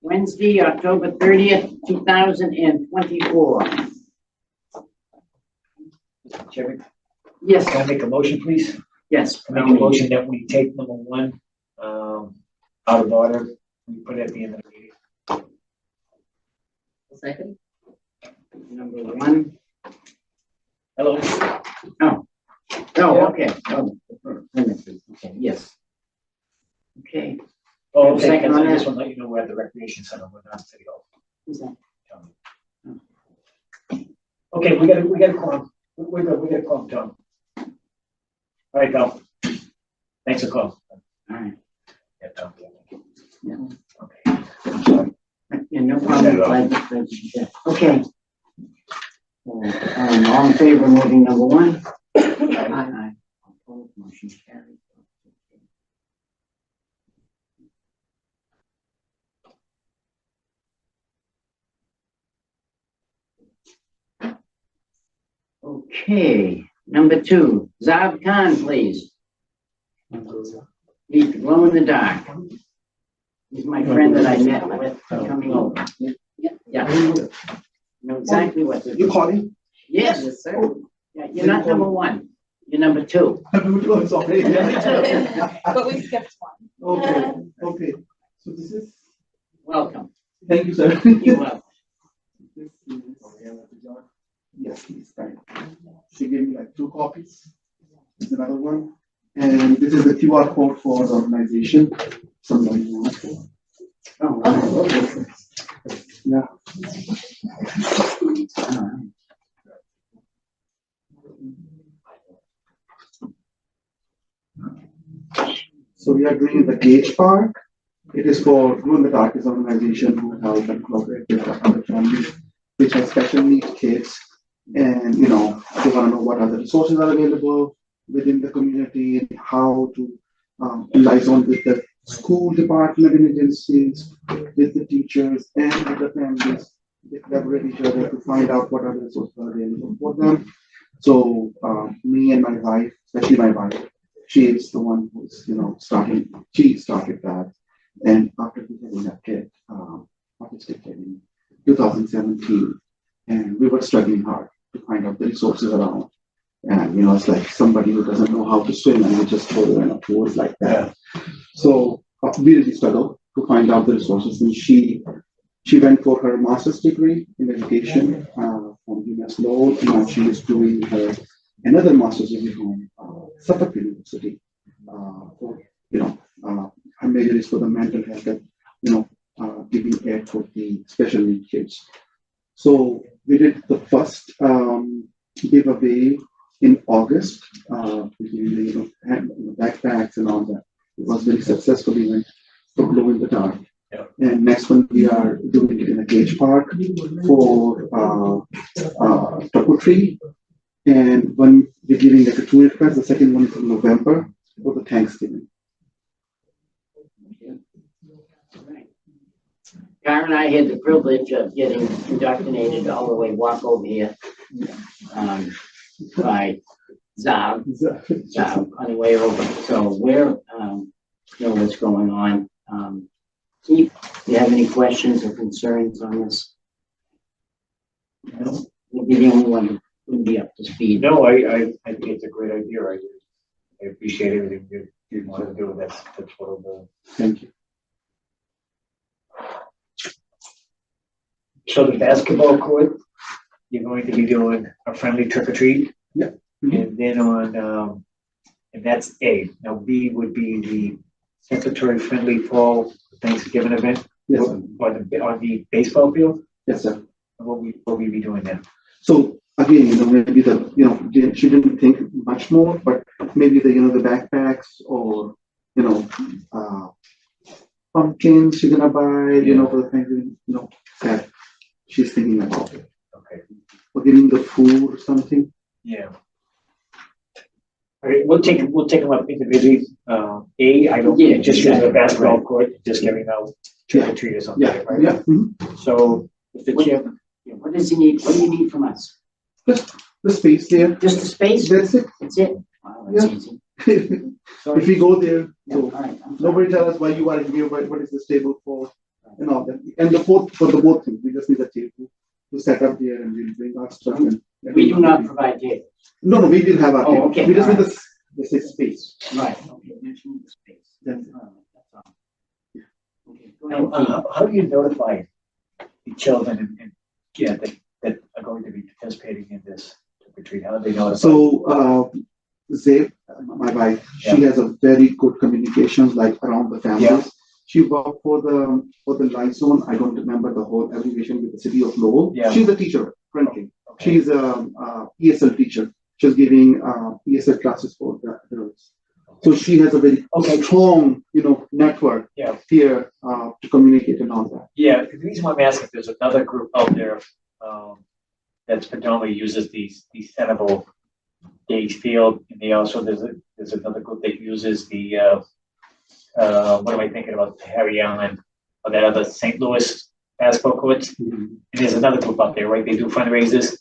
Wednesday, October 30th, 2024. Mr. Chairman, Yes, can I make a motion, please? yes. I make a motion that we take number one out of order. We put it at the end of the meeting. Second. Number one. Hello. Oh, Yeah. okay. Oh, okay, yes. Okay. Oh, okay. Second on I just that. want to let you know we're at the recreation center. We're not City Hall. Who's that? Okay, we got a quorum. We're good. We got a quorum, Tom. All right, Tom. Thanks for calling. All right. Yeah, Tom. Yeah. Okay. I'm sorry. Yeah, no problem. Okay. All in favor of moving number one? Aye. Opposed, motion carried. Okay, number two, Zab Khan, please. He's glow in the dark. He's my friend that I met with coming over. Yeah. Know exactly what to do. You calling? Yes, sir. Yeah, you're not number one. You're number two. I'm sorry. But we skipped one. Okay. So this is, Welcome. thank you, sir. You're welcome. This is, yes, please, thank you. She gave me like 2 copies. There's another one. And this is the QR code for the organization. Somebody wants it. Oh, okay. Yeah. All right. So we are doing the Gage Park. It is for Glow in the Dark is an organization who help and collaborate with other families which have special needs kids. And they want to know what other resources are available within the community and how to liaison with the school department and agencies, with the teachers and with the families. They collaborate each other to find out what other resources are available for them. So me and my wife, especially my wife, she is the one who's she started that. And after we having that kid, autistic kid in 2017, and we were struggling hard to find out the resources around. And it's like somebody who doesn't know how to swim and we just throw her in a pool like that. So we really struggled to find out the resources. And she went for her master's degree in education from Lowell. And now she is doing another master's degree from Suffolk University. Her major is for the mental health and giving aid for the special needs kids. So we did the first giveaway in August, with backpacks and all that. It was very successful event for Glow in the Dark. Yeah. And next one we are doing it in a Gage Park for Turtle Tree. And one we're giving like a 2 requests. The second one is in November for the Thanksgiving. Karen and I had the privilege of getting indoctrinated all the way walk over here by Zab on the way over. So we're know what's going on. Keith, do you have any questions or concerns on this? No, we'll be the only one who would be up to speed. No, I think it's a great idea. I appreciate everything you want to do. That's what I'm doing. Thank you. So the basketball court, you're going to be doing a friendly trick or treat. Yeah. And then and that's A. Now B would be the celebratory friendly fall Thanksgiving event. Yes, on the baseball field. yes, sir. What we be doing then? So again, maybe she didn't think much more, but maybe the backpacks or pumpkins she's gonna buy, for the Thanksgiving, that she's thinking about it. Okay. Or giving the food or something. Yeah. All right, we'll take them up individually. A, I don't just use the basketball court, just giving out trick or treat or something. Yeah, right? yeah. Mm-hmm. So Mr. Chairman, what does he need? What do you need from us? Just the space there. Just the space? That's it. That's it? Wow, that's easy. If we go there, Yeah, so all right, I'm sorry. nobody tell us why you are here, what is this table for? and all that. And for the both things, we just need a table to set up there and we'll bring our stuff and. We do not provide tables. No, we will have our Oh, table. okay, We just need alright. the six space. Right, okay, you just need the space. Yes. That's all. Okay, go Now, ahead, Pete. how do you notify the children and yeah, that are going to be participating in this retreat? How do they notify? So, Zay, my wife, she has a very good communications like around the families. Yeah. She worked for the life zone. I don't remember the whole abbreviation with the city of Lowell. Yeah. She's a teacher currently. Okay. She's a ESL teacher. She's giving ESL classes for the adults. So she has a very strong, network Yeah. here to communicate and all that. Yeah, the reason why I'm asking, there's another group out there that's predominantly uses these Senable gauge field, and they also there's another group that uses the what am I thinking about, Harry Allen or that other St. Louis basketball courts. And there's another group out there, right? They do fundraisers.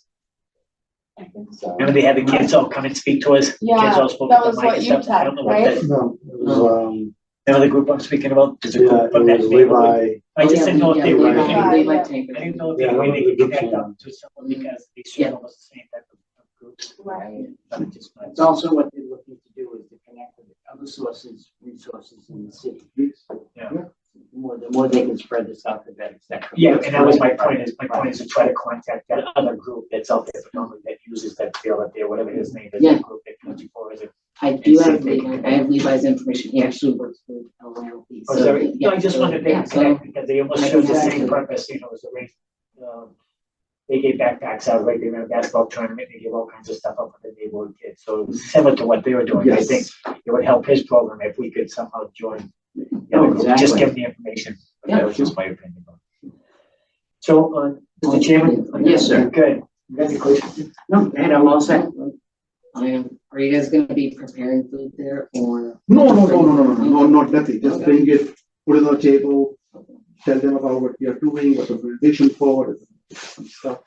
I think so. Remember they had the kids all come and speak to us. Yeah, Kids all spoke that to the was mic what and you stuff. I don't took, know what right? that. No, it was, Remember the group I'm speaking about? There's a yeah, group it from that was neighborhood. Levi. I just didn't know if they were. Levi. I Yeah. didn't know if they Yeah, were one of they the could groups, connect yeah. up to someone because they serve almost the same type of groups. Right. But it just It's also what they're looking to do is to connect with other resources in the city. Yeah. The more they can spread this out, the better. Yeah, and that was my point is to try to contact that other group that's out there predominantly that uses that field up there, whatever his name is, Yeah. that group that comes before is it. I do have I have Levi's information. He actually works with LLP. Oh, sorry, no, I just wanted to so connect because they almost I serve can the add same to it. purpose, as a race. They gave backpacks out, right? They ran a basketball tournament, they gave all kinds of stuff up for the neighborhood kids. So it was similar to what they were doing. I Yes. think it would help his program if we could somehow join the Oh, other group, just exactly. give the information. But Yeah, that was just my opinion. So, Mr. Chairman? Yes, sir. Good. You got any questions? No, Ed, I'm all set. Are you guys gonna be preparing food there or? No, not nothing. Just bring it, put it on the table, tell them about what we are doing, what the organization for, and stuff.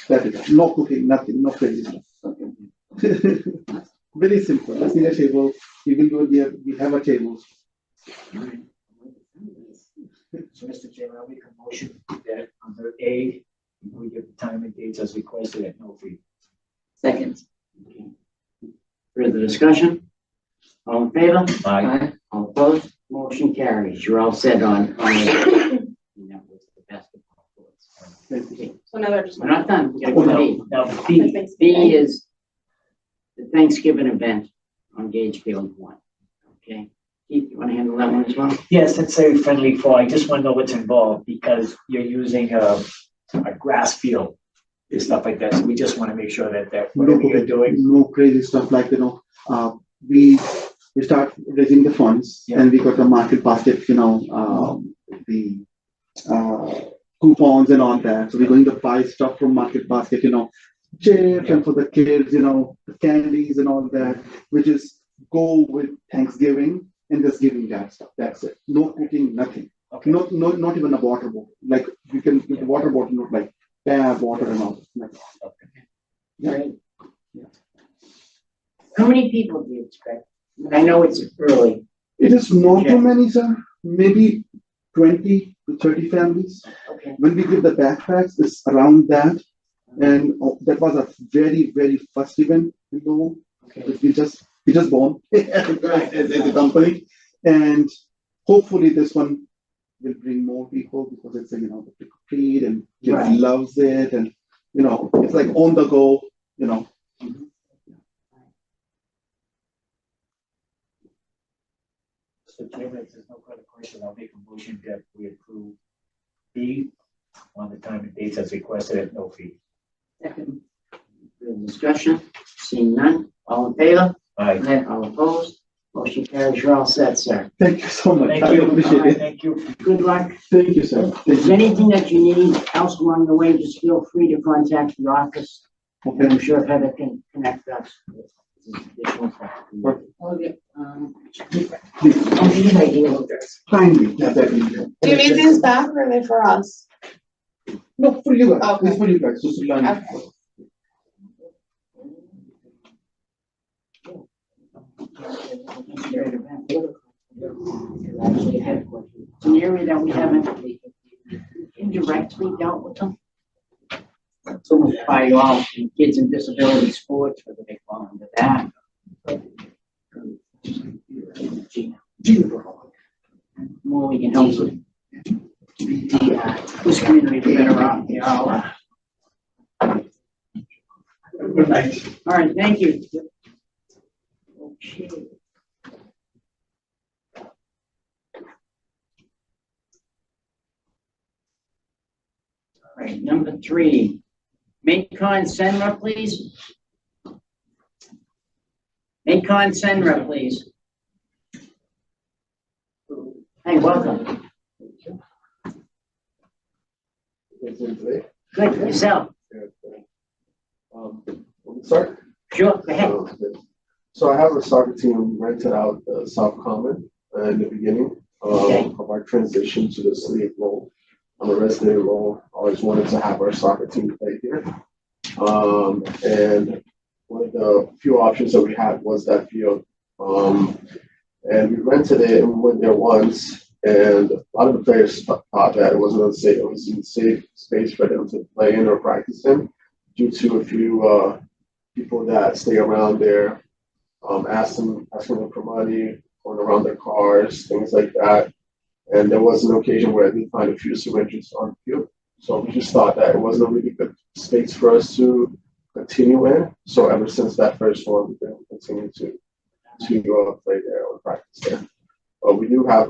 That is no cooking, nothing, no crazy stuff. Very simple. Just need a table. We will go there. We have a table. So, Mr. Chairman, I'll make a motion that under A, we give time and dates as requested at no fee. Second. Further discussion? All in favor? Aye. All opposed? Motion carries. You're all set on. And that was the basketball courts. Thank you. So now they're just. We're not done. We gotta go to B. Now, B, B is the Thanksgiving event on Gage Field 1. Okay. Keith, you want to handle that one as well? yes, it's very friendly for, I just want to know what's involved because you're using a grass field and stuff like that. So we just want to make sure that whatever you're doing. No crazy stuff like we start raising the funds Yeah. and we got the market basket, the coupons and all that. So we're going to buy stuff from market basket, chips and for the kids, the candies and all that. We just go with Thanksgiving and just giving that stuff. That's it. No cooking, nothing. Okay. Not even a water bottle. Like you can give the water bottle, not like water and all. Nothing. Yeah. Right. How many people do you expect? I know it's early. It is not Yeah. too many, sir. Maybe 20 to 30 families. Okay. When we give the backpacks, it's around that. And that was a very, very first event, Okay. We just born as a company. And hopefully this one will bring more people because it's the trick or treat and kids Right. loves it. And, it's like on the go, So, Chairman, if there's no further question, I'll make a motion that we approve B on the time and dates as requested at no fee. Second. Further discussion? Seeing none? All in favor? Aye. All opposed? Motion carries. You're all set, sir. Thank you so much. Thank I you. appreciate it. Thank you. Good luck. Thank you, sir. If Thank there's you. anything that you need else along the way, just feel free to contact the office. And I'm Okay. sure Heather can connect us with additional stuff. Okay. Please, I'll give you my email address. kindly, definitely. Do you need these back or are they for us? No, for you guys. Okay. It's for you guys. Just to learn. Okay. It's an area that we haven't directly dealt with them. So by all kids in disability sports, whether they fall into that. The more we can help with this community, the better off they all are. Good night. All right, thank you. Okay. All right, number 3. Macon Senra, please. Macon Senra, please. Hey, welcome. Good, yourself. Start. Sure, go ahead. So I have a soccer team rented out South Common in the beginning Okay. of our transition to the slave role. I'm a resident role. Always wanted to have our soccer team play here. And one of the few options that we had was that field. And we rented it and we went there once. And a lot of the players thought that it wasn't unsafe. It was a safe space for them to play in or practice in, due to a few people that stay around there, asking them for money, going around their cars, things like that. And there was an occasion where I did find a few syringes on the field. So we just thought that it wasn't a really good space for us to continue in. So ever since that first one, we've been continuing to play there or practice there. But we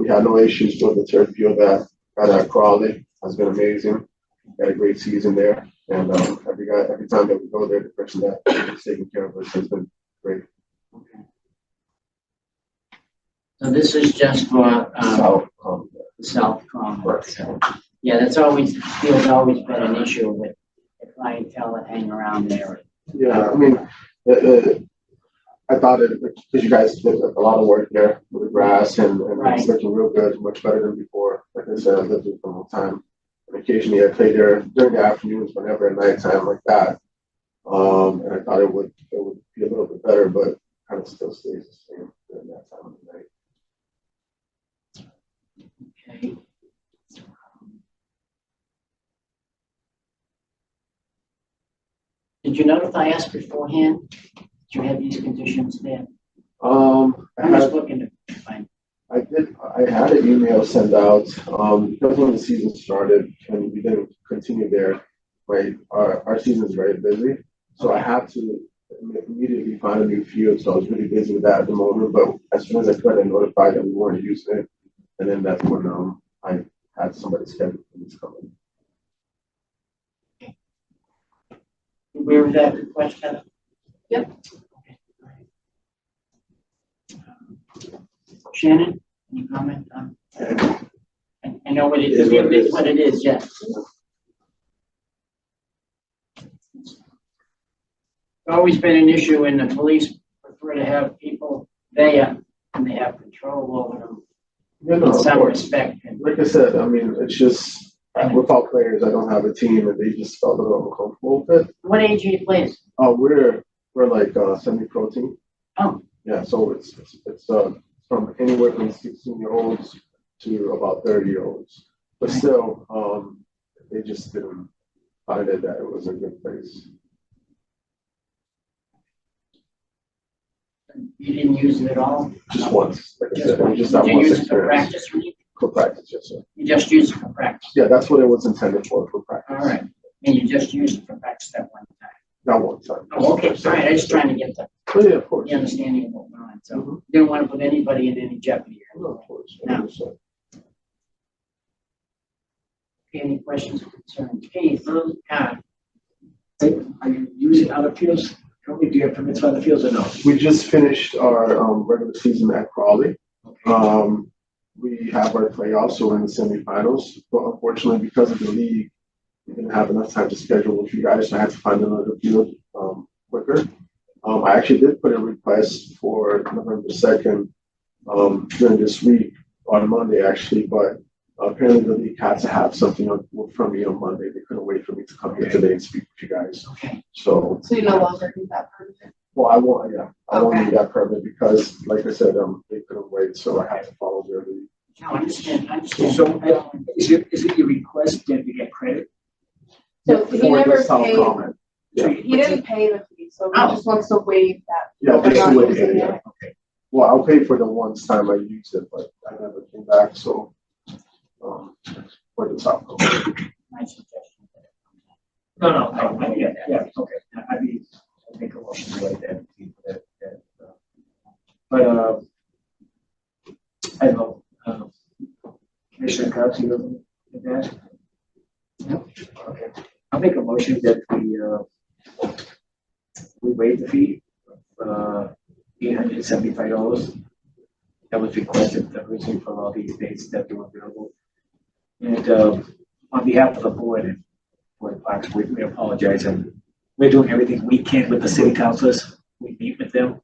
had no issues with the turf field that got at Crawley. Has been amazing. Had a great season there. And every time that we go there, the person that is taking care of us has been great. Okay. So this is just for South Common. So, yeah, that's always field's always been an issue with the clientele that hang around there. Yeah, I mean, I thought it, because you guys did a lot of work there with the grass and Right. It's looking real good, much better than before. Like I said, I lived there for a long time. And occasionally I play there during the afternoons, whenever at nighttime like that. And I thought it would be a little bit better, but kind of still stays the same during that time of the night. Okay. Did you notify us beforehand? Did you have these conditions there? I'm just looking to find. I had an email sent out, because when the season started and we didn't continue there, right, our season is very busy. So I had to immediately find a new field. So I was really busy with that at the moment, but as soon as I could, I notified that we weren't using it. And then that's when I had somebody scheduled for me to come in. Where was that request, Heather? Yep. Shannon, any comment on? I know what it is. It is what it is, yes. It's always been an issue, and the police prefer to have people there and they have control over them You know, in of some course. respect. Like I said, I mean, it's just without players, I don't have a team, and they just felt a little uncomfortable with it. What age are you players? We're like semi-pro team. Oh, Yeah, so it's from anywhere from 16-year-olds to about 30-year-olds. But still, they just didn't find it that it was a good place. you didn't use it at all? Just once, like I said, we just Did that you once use it for experience. practice or anything? For practice, yes, sir. You just used it for practice? Yeah, that's what it was intended for practice. All right. And you just used it for practice that one time? Not one time. Oh, okay, all right, I'm just trying to get the Oh, yeah, of course. understanding of what went on, so Mhm. didn't want to put anybody in any jeopardy. No, of course. No. 100%. Any questions or concerns? Keith, Todd, Are you using other fields? Currently, do you have permits for other fields or no? We just finished our regular season at Crawley. We have our playoffs, so we're in the semifinals. But unfortunately, because of the league, we didn't have enough time to schedule with you guys, so I had to find another field quicker. I actually did put a request for November 2nd during this week on Monday, actually, but apparently the league had to have something from me on Monday. They couldn't wait for me to come here today and speak with you guys. okay, So, So you no longer need that permit? well, I won't Okay. need that permit because, like I said, they couldn't wait, so I have to follow their lead. No, I understand. So, is it your request then to get credit? So he For never the South paid, Common. Yeah. he didn't pay the fee, so he Oh. just wants to waive that. Yeah, We're just not waive it, using yeah. it. Well, I'll pay for the one time I used it, but I never came back, so, for the South Common. My suggestion. No, yeah, okay. I mean, I make a motion to waive that. But, I don't know, Commissioner Cox, you have that? No? Okay. I'll make a motion that we waive the fee, $875. That was requested originally for all these dates that were available. And, on behalf of the board and Board of Parks, we apologize, and we're doing everything we can with the city councilors. We meet with them.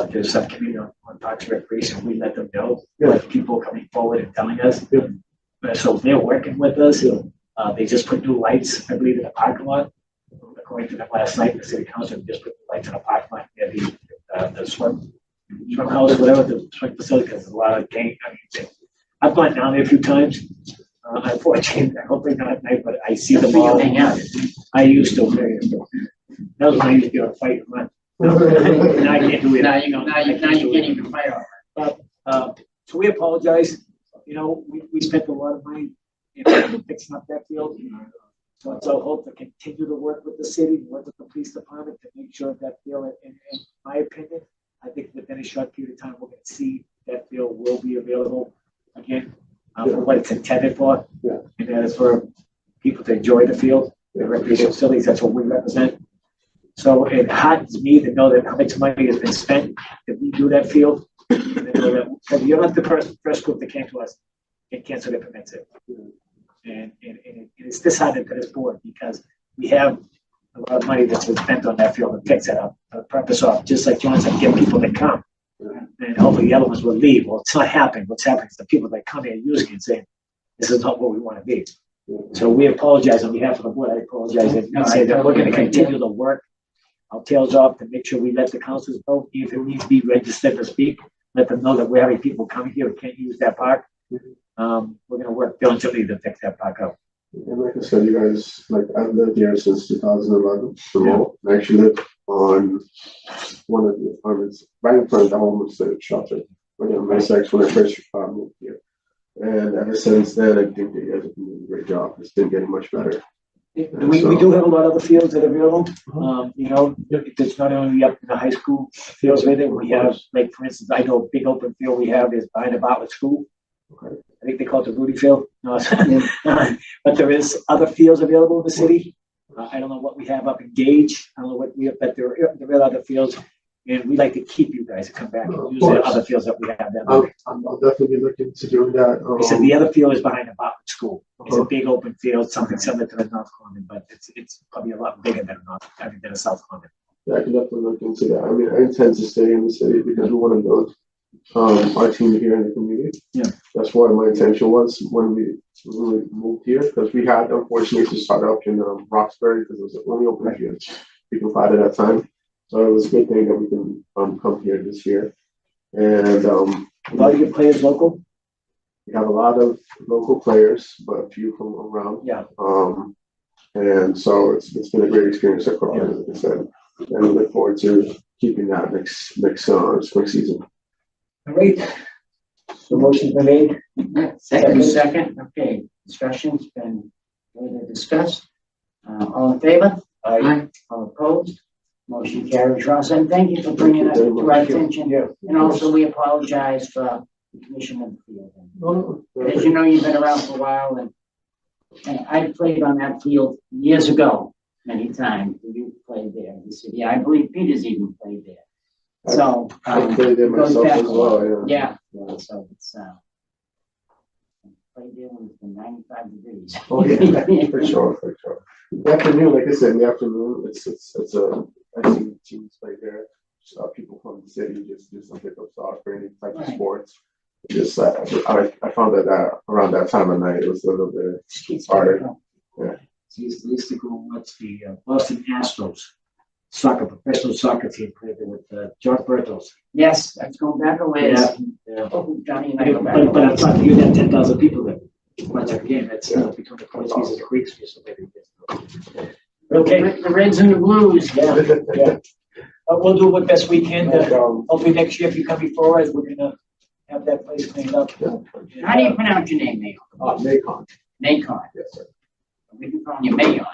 There's subcommittee on Parks and Recreation. We let them know what people coming forward and telling us. So they're working with us. They just put new lights, I believe, in the parking lot. According to them last night, the city council just put the lights in the parking lot near the swim house, whatever, the swim facility, because there's a lot of game. I mean, I've gone down there a few times. Unfortunately, hopefully not at night, but I see them all. Hang out. I used to. That was when I used to get a fight and run. Now I can't do it. Now you can't even fire. But, so we apologize. You know, we spent a lot of money fixing up that field. So it's our hope to continue to work with the city, work with the police department to make sure that field, in my opinion, I think within a short period of time, we're going to see that field will be available again for what it's intended for. Yeah. And that is for people to enjoy the field, the recreational facilities. That's what we represent. So it heartens me to know that how much money has been spent to redo that field. Because you're not the first group that came to us and canceled their permits. And it's disheartening to this board because we have a lot of money that's been spent on that field to fix it up, for the purpose of, just like John said, get people to come. And hopefully the other ones will leave. Well, it's not happening. What's happening is the people that come here using it and saying, this is not what we want to be. So we apologize on behalf of the board. I apologize and say that we're going to continue to work our tails off to make sure we let the councils know if it needs to be registered to speak. Let them know that we're having people coming here who can't use that park. We're going to work diligently to fix that park up. And like I said, you guys, like I've lived here since 2011. So I actually lived on one of the apartments right in front of the homeless shelter. When I first moved here. And ever since then, I think you guys have been doing a great job. It's been getting much better. We do have a lot of other fields that are available. You know, it's not only up in the high school fields with it. We have, like, for instance, I know a big open field we have is behind the Bartlett School. Okay. I think they call it the Rudy Field. No, but there is other fields available in the city. I don't know what we have up in Gage. I don't know what we have, but there are other fields. And we like to keep you guys to come back and use the other fields that we have. I'll definitely be looking to doing that. I said the other field is behind the Bartlett School. It's a big open field, something similar to the North Common, but it's probably a lot bigger than the South Common. Yeah, I can definitely look into that. I mean, I intend to stay in the city because we want to build our team here in the community. Yeah, that's what my intention was when we moved here, because we had unfortunately to start up in Roxbury because it was the only open field we could find at that time. So it was a good thing that we can come here this year. And a lot of your players local. We have a lot of local players, but a few from around. Yeah. And so it's been a great experience across, like I said, and we look forward to keeping that next spring season. All right. So motion's been made. Second. Okay, discussion's been further discussed. All in favor? Aye. All opposed? Motion carries. Ross, and thank you for bringing it to our attention. Yeah. And also, we apologize for the condition of the field. As you know, you've been around for a while, and I played on that field years ago, many times. You played there. You said, yeah, I believe Peter's even played there. So, I played there goes myself back as well. yeah. So it's played there when it's been 95 degrees. Oh yeah, for sure. The afternoon, like I said, in the afternoon, it's I see teams play there. People from the city just do some pickup soccer, any type of sports. Just I found that around that time of night it was a little bit harder. Yeah. He used to go watch the Boston Astros professional soccer team played there with George Bertos. Yes, that's going back a ways. Yeah. Oh, Johnny and I go back. But I'm talking, you got 10,000 people there. Watch that game. That's between the Portuguese and the Greeks. Okay. The Reds and the Blues. Yeah. Yeah. We'll do what best we can. Hopefully next year, if you come before us, we're gonna have that place cleaned up. How do you pronounce your name, Mayo? Macon. Macon. Yes, sir. We can call you Mayon.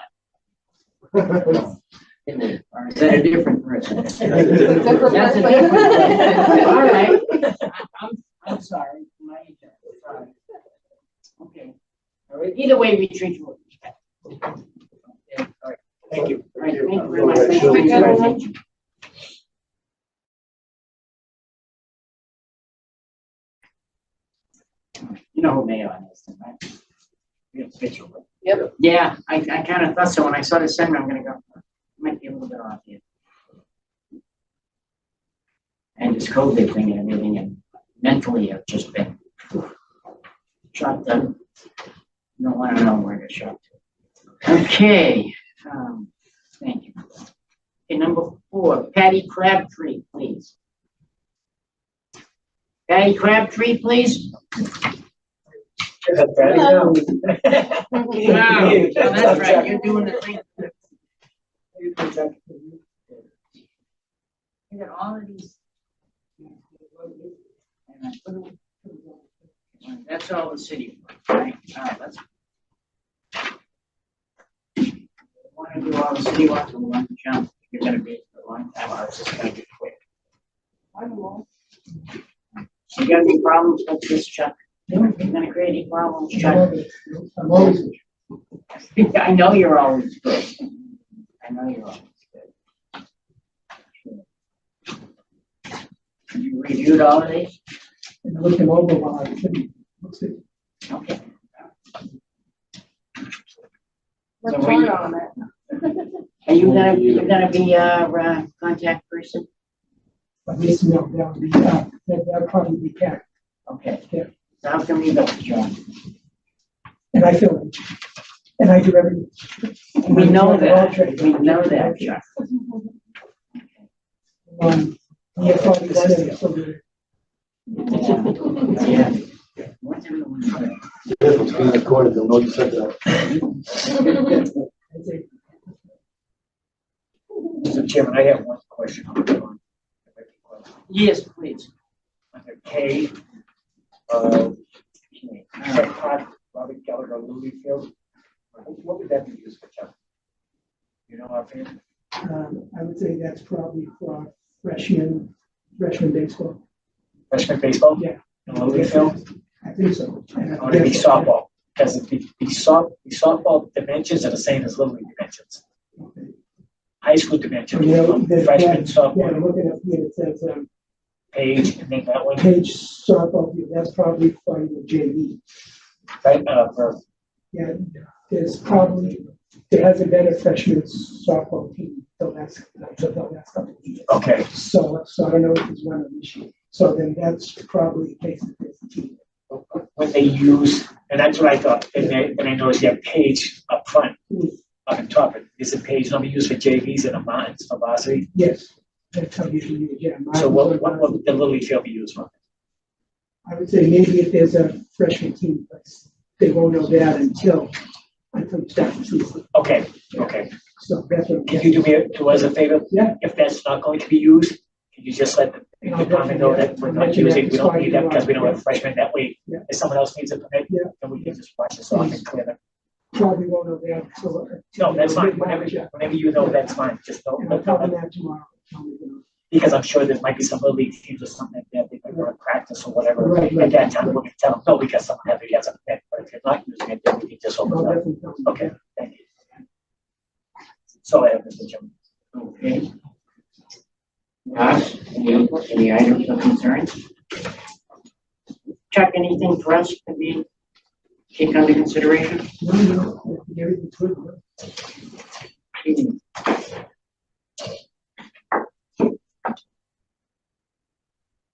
Or is that a different person? That's a different person. All right. I'm sorry. My turn. Sorry. Okay. All right. Either way, we treat you with respect. Okay. All right. Thank you. All right. Thank you very much. Thank you for your attention. You know who Mayon is, right? Yep. Yeah, I kind of thought so. When I saw the segment, I'm gonna go, might be a little bit off here. And this COVID thing and everything, and mentally I've just been shot done. You don't want to know where to shot to. Okay, thank you. Okay, number 4, Patty Crabtree, please. Patty Crabtree, please. Hello. Wow, that's right, you're doing the thing. You got all of these. And I put them- That's all the city, right? Let's. Want to do all the city ones, we want to jump. You're gonna be for a long time, ours is gonna be quick. I don't know. You got any problems with this, Chuck? You're gonna create any problems, Chuck? I'm always. I know you're always good. I know you're always good. You reviewed all of these? And look them over while I can. Okay. Let's So turn on it. Are you're gonna be our contact person? But this, no, that'll probably be Cat. Okay. Yeah. So how come you don't, John? And I fill it. And I do everything. We know that. We know that, Chuck. Yeah, probably one day, so good. Yeah. What's everyone saying? It's being recorded, they'll know you said that. Mr. Chairman, I have one question. Yes, please. Under K, Tech Park, Robert Gallagher, Louis Field. What would that be used for, Chuck? You know, offhand? I would say that's probably for freshman baseball. Freshman baseball? Yeah. In Louis Field? I think so. Or would it be softball? Because the softball dimensions are the same as Little League dimensions. Okay. High school dimensions, Yeah, freshman yeah, softball, looking up here, it says, page, and then that one, page softball, that's probably for the JV. right, for, Yeah, there hasn't been a freshman softball team, so that's couple of years. okay, So I don't know if it's one of this year. So then that's probably the case that there's a team. when they use, and that's what I thought, and I noticed you have page up front, up on top, is a page normally used for JVs and a mountains for varsity? Yes, that's how you can use it, yeah. So what would the Little League field be used for? I would say maybe if there's a freshman team, but they won't know that until you start the season. Okay, So that's what. can you do us a favor? Yeah. If that's not going to be used, can you just let the department know that we're not using, we don't need that because we don't have freshmen that way? Yeah. If someone else needs a permit, Yeah. then we can just watch this off and clear them. Probably won't know that until. No, that's fine, Mid-March, yeah. whenever you know, that's fine, just don't, And I'll tell them that tomorrow. because I'm sure there might be some Little League teams or something like that, they might want to practice or whatever. Right, At that time, we can tell them, no, because someone has a permit, but if you're not using it, then we can just open I'll it up. definitely tell them. Okay, thank you. So I have, Mr. Chairman. Okay. Any items of concern? Chuck, anything for us to be take under consideration? No, everything's good.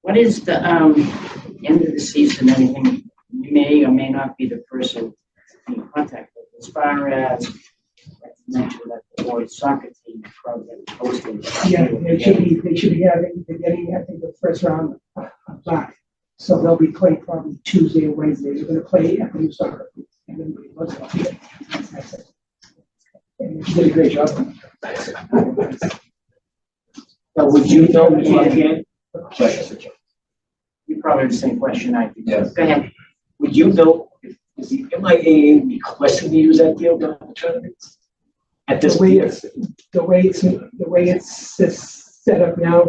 What is the end of the season? Anything you may or may not be the person in contact with as far as mentioned that the boys soccer team probably hosting. Yeah, they should be having, they're getting, I think, the first round back. So they'll be playing probably Tuesday or Wednesday. They're gonna play at the new soccer. And then we look up here. And they did a great job. So would you know offhand? You probably have the same question I do. Yes. Go ahead. Would you know, is the MIAA requesting to use that field during the tournaments? At this The way point? the way it's set up now,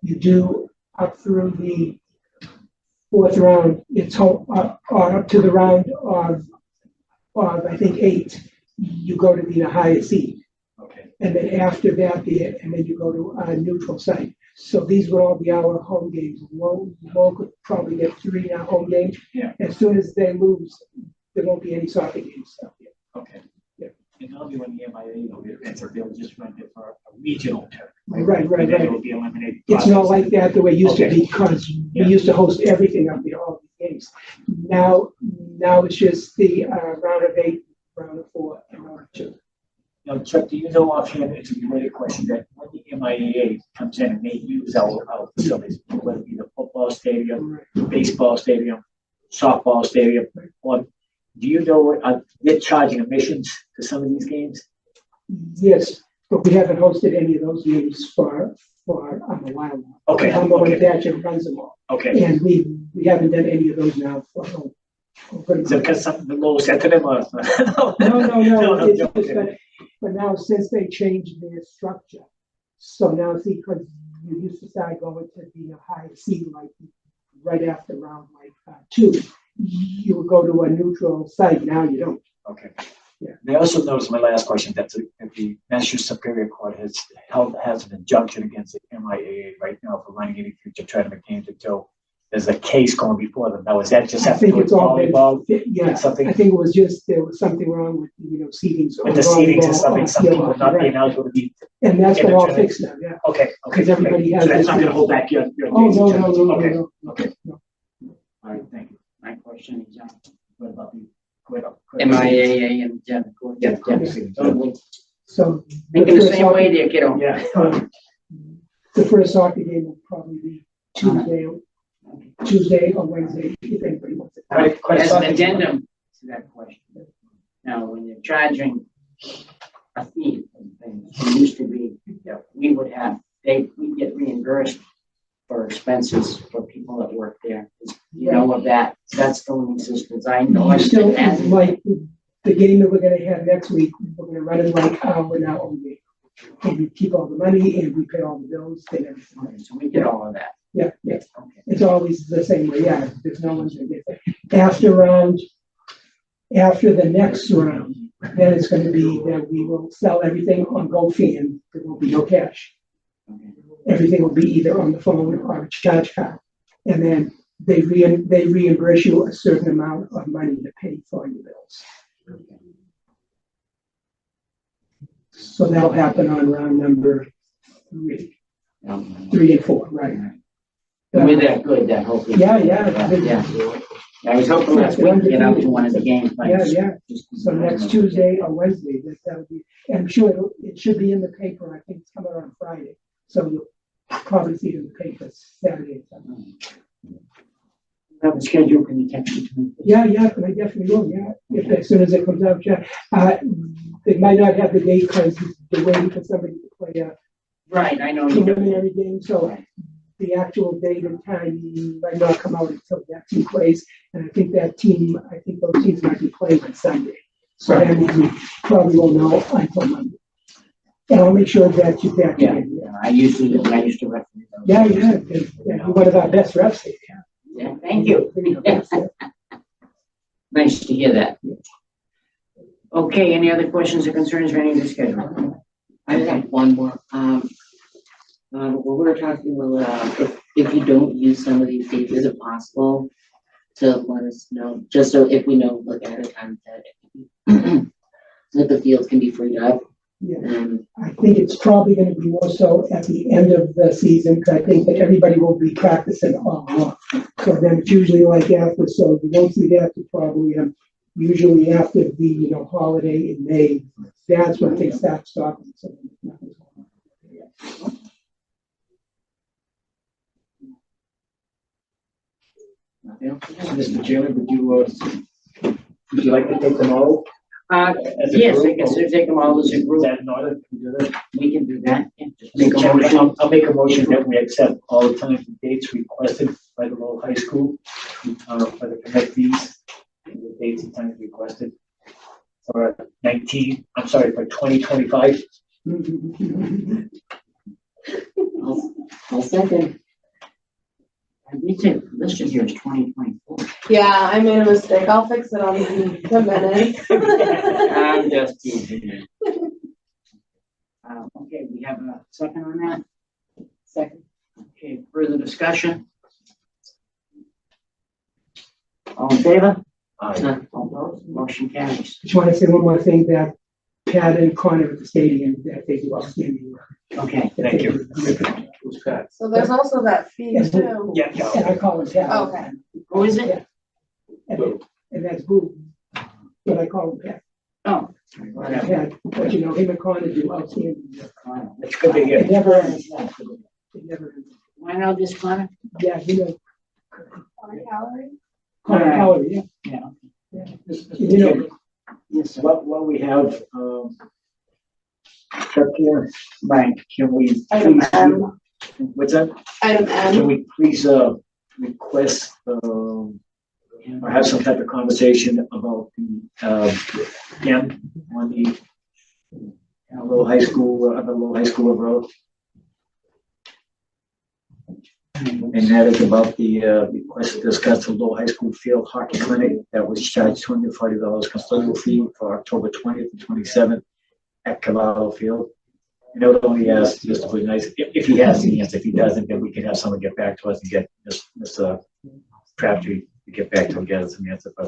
you do up through the fourth round, up to the round of I think 8, you go to the highest seed. Okay. And then after that, and then you go to a neutral site. So these would all be our home games. Lowell could probably get 3 now home games. Yeah. As soon as they lose, there won't be any soccer games up here. Okay. Yeah. And normally when the MIAA will be events, they'll just run it for a regional tournament. Right. And then it will be eliminated. It's not like that the way it used to be, because we Yeah. used to host everything up there, all the games. Now it's just the round of 8, round of 4, and round of 2. Now, Chuck, do you know offhand, it's a related question, that when the MIAA comes in and they use our facilities, whether it be the football stadium, baseball stadium, softball stadium, or do you know, they're charging admissions to some of these games? Yes, but we haven't hosted any of those games for a while now. Okay, I'm the one okay, that actually runs them all. okay. And we haven't done any of those now for Is it because something the law said to them or? No, it's just okay. that, but now since they changed their structure, so now see, because you used to start going to the high seed, like right after round like 2, you would go to a neutral site, now you don't. Okay. Yeah. And I also noticed my last question, that the Massachusetts Superior Court has an injunction against the MIAA right now for running any future tournament games until there's a case going before them. Now, is that just I have to think do with it's all been, volleyball? yeah, Something I think it was just, there was something wrong with, seatings. with the seatings and something, some Yeah, people not being right. eligible to be, And that's in been the all tournament. fixed now, yeah. okay. Because everybody has So that's this- not gonna hold back your. Oh, no. Okay, okay. No. All right, thank you. My question is, What about the? What about- MIAA and Jeff. Yeah, yeah. So. thinking the same way there, kiddo. Yeah. The first soccer game will probably be Tuesday or Wednesday, if anybody wants it. As an addendum to that question, now, when you're charging a fee, and it used to be that we would get reimbursed for expenses for people that work there. You know of that, that's still in existence, I know. You still, it hasn't. like, the game that we're gonna have next week, we're gonna run it like we're now own game. And we keep all the money and we pay all the bills and everything. Okay, so we get all of that. Yeah, Okay. it's always the same way, yeah, there's no one's gonna get that. After the next round, then it's gonna be that we will sell everything on GoFan, there will be no cash. Okay. Everything will be either on the phone or a charge card. And then they reimburse you a certain amount of money to pay for your bills. So that'll happen on round number 3 and 4, right? With that, good, that hopefully. Yeah. Yeah. I was hoping last week to get out to one of the games. but Yeah. So next Tuesday or Wednesday, that'll be, and I'm sure it should be in the paper. I think it's coming out on Friday. So you'll probably see it in the paper Saturday. Have a schedule, can you text it to me? Yeah, and I definitely will, yeah. If, as soon as it comes out, yeah. They might not have the date because they're waiting for somebody to play a Right, I know you do. preliminary game, so the actual date and time might not come out until that team plays. And I think those teams might be playing on Sunday. So that means we probably won't know until Monday. And I'll make sure that you're back Yeah, in. I used to referee those. Yeah, you're one of our best reps there. Yeah, thank you. Nice to hear that. Okay, any other questions or concerns for any of the schedule? I have one more. What we were talking about, if you don't use some of these dates, is it possible to let us know, just so if we know, like ahead of time, that that the fields can be freed up? Yeah. And I think it's probably going to be more so at the end of the season, because I think that everybody will be practicing all along. So then it's usually like after, so you won't see that to probably usually after the, holiday in May, that's when things start stopping. So nothing's going on. Mr. Chairman, would you like to take them all? As a Yes, I group, guess or we take them all as a Is group. that in order? Can we do that? We can do that. Yeah, just make Mr. a Chairman, motion. I'll make a motion that we accept all the times and dates requested by the Lowell High School, for the commit fees, the dates and times requested for for 2025. I'll second. And we said listed here is 2024. Yeah, I made a mistake. I'll fix it on the minutes. I'm just teasing you. Okay, we have a second on that? Second. Okay, further discussion? All in favor? Aye. All opposed? Motion carries. Just want to say one more thing, that Pat and Connor at the stadium, that they do outstanding work. Okay, Thank you. Who's Pat? So there's also that fee too. Yeah, And I call him Pat. Okay. who is it? And that's Boo. But I call him Pat. Oh, whatever. Pat, but him and Connor do outstanding work. It's good to hear. It never ends. It never ends. Why know this, Connor? Yeah, On a calorie. Connor Alright. Power, yeah. Yeah. You know, Yes, sir. What we have, Chuck here, Right. can we Item please, M. what's that? Item Can M. we please, request, or have some type of conversation about the, M on the Lowell High School, the Lowell High School Road? And that is about the, request to discuss the Lowell High School Field Hockey Clinic that was charged $240 custodial fee for October 20th and 27th at Cavallo Field. And it would only ask just to be nice, if he has the answer. If he doesn't, then we can have someone get back to us and get Mr. Crabtree to get back to him, get us some answer. But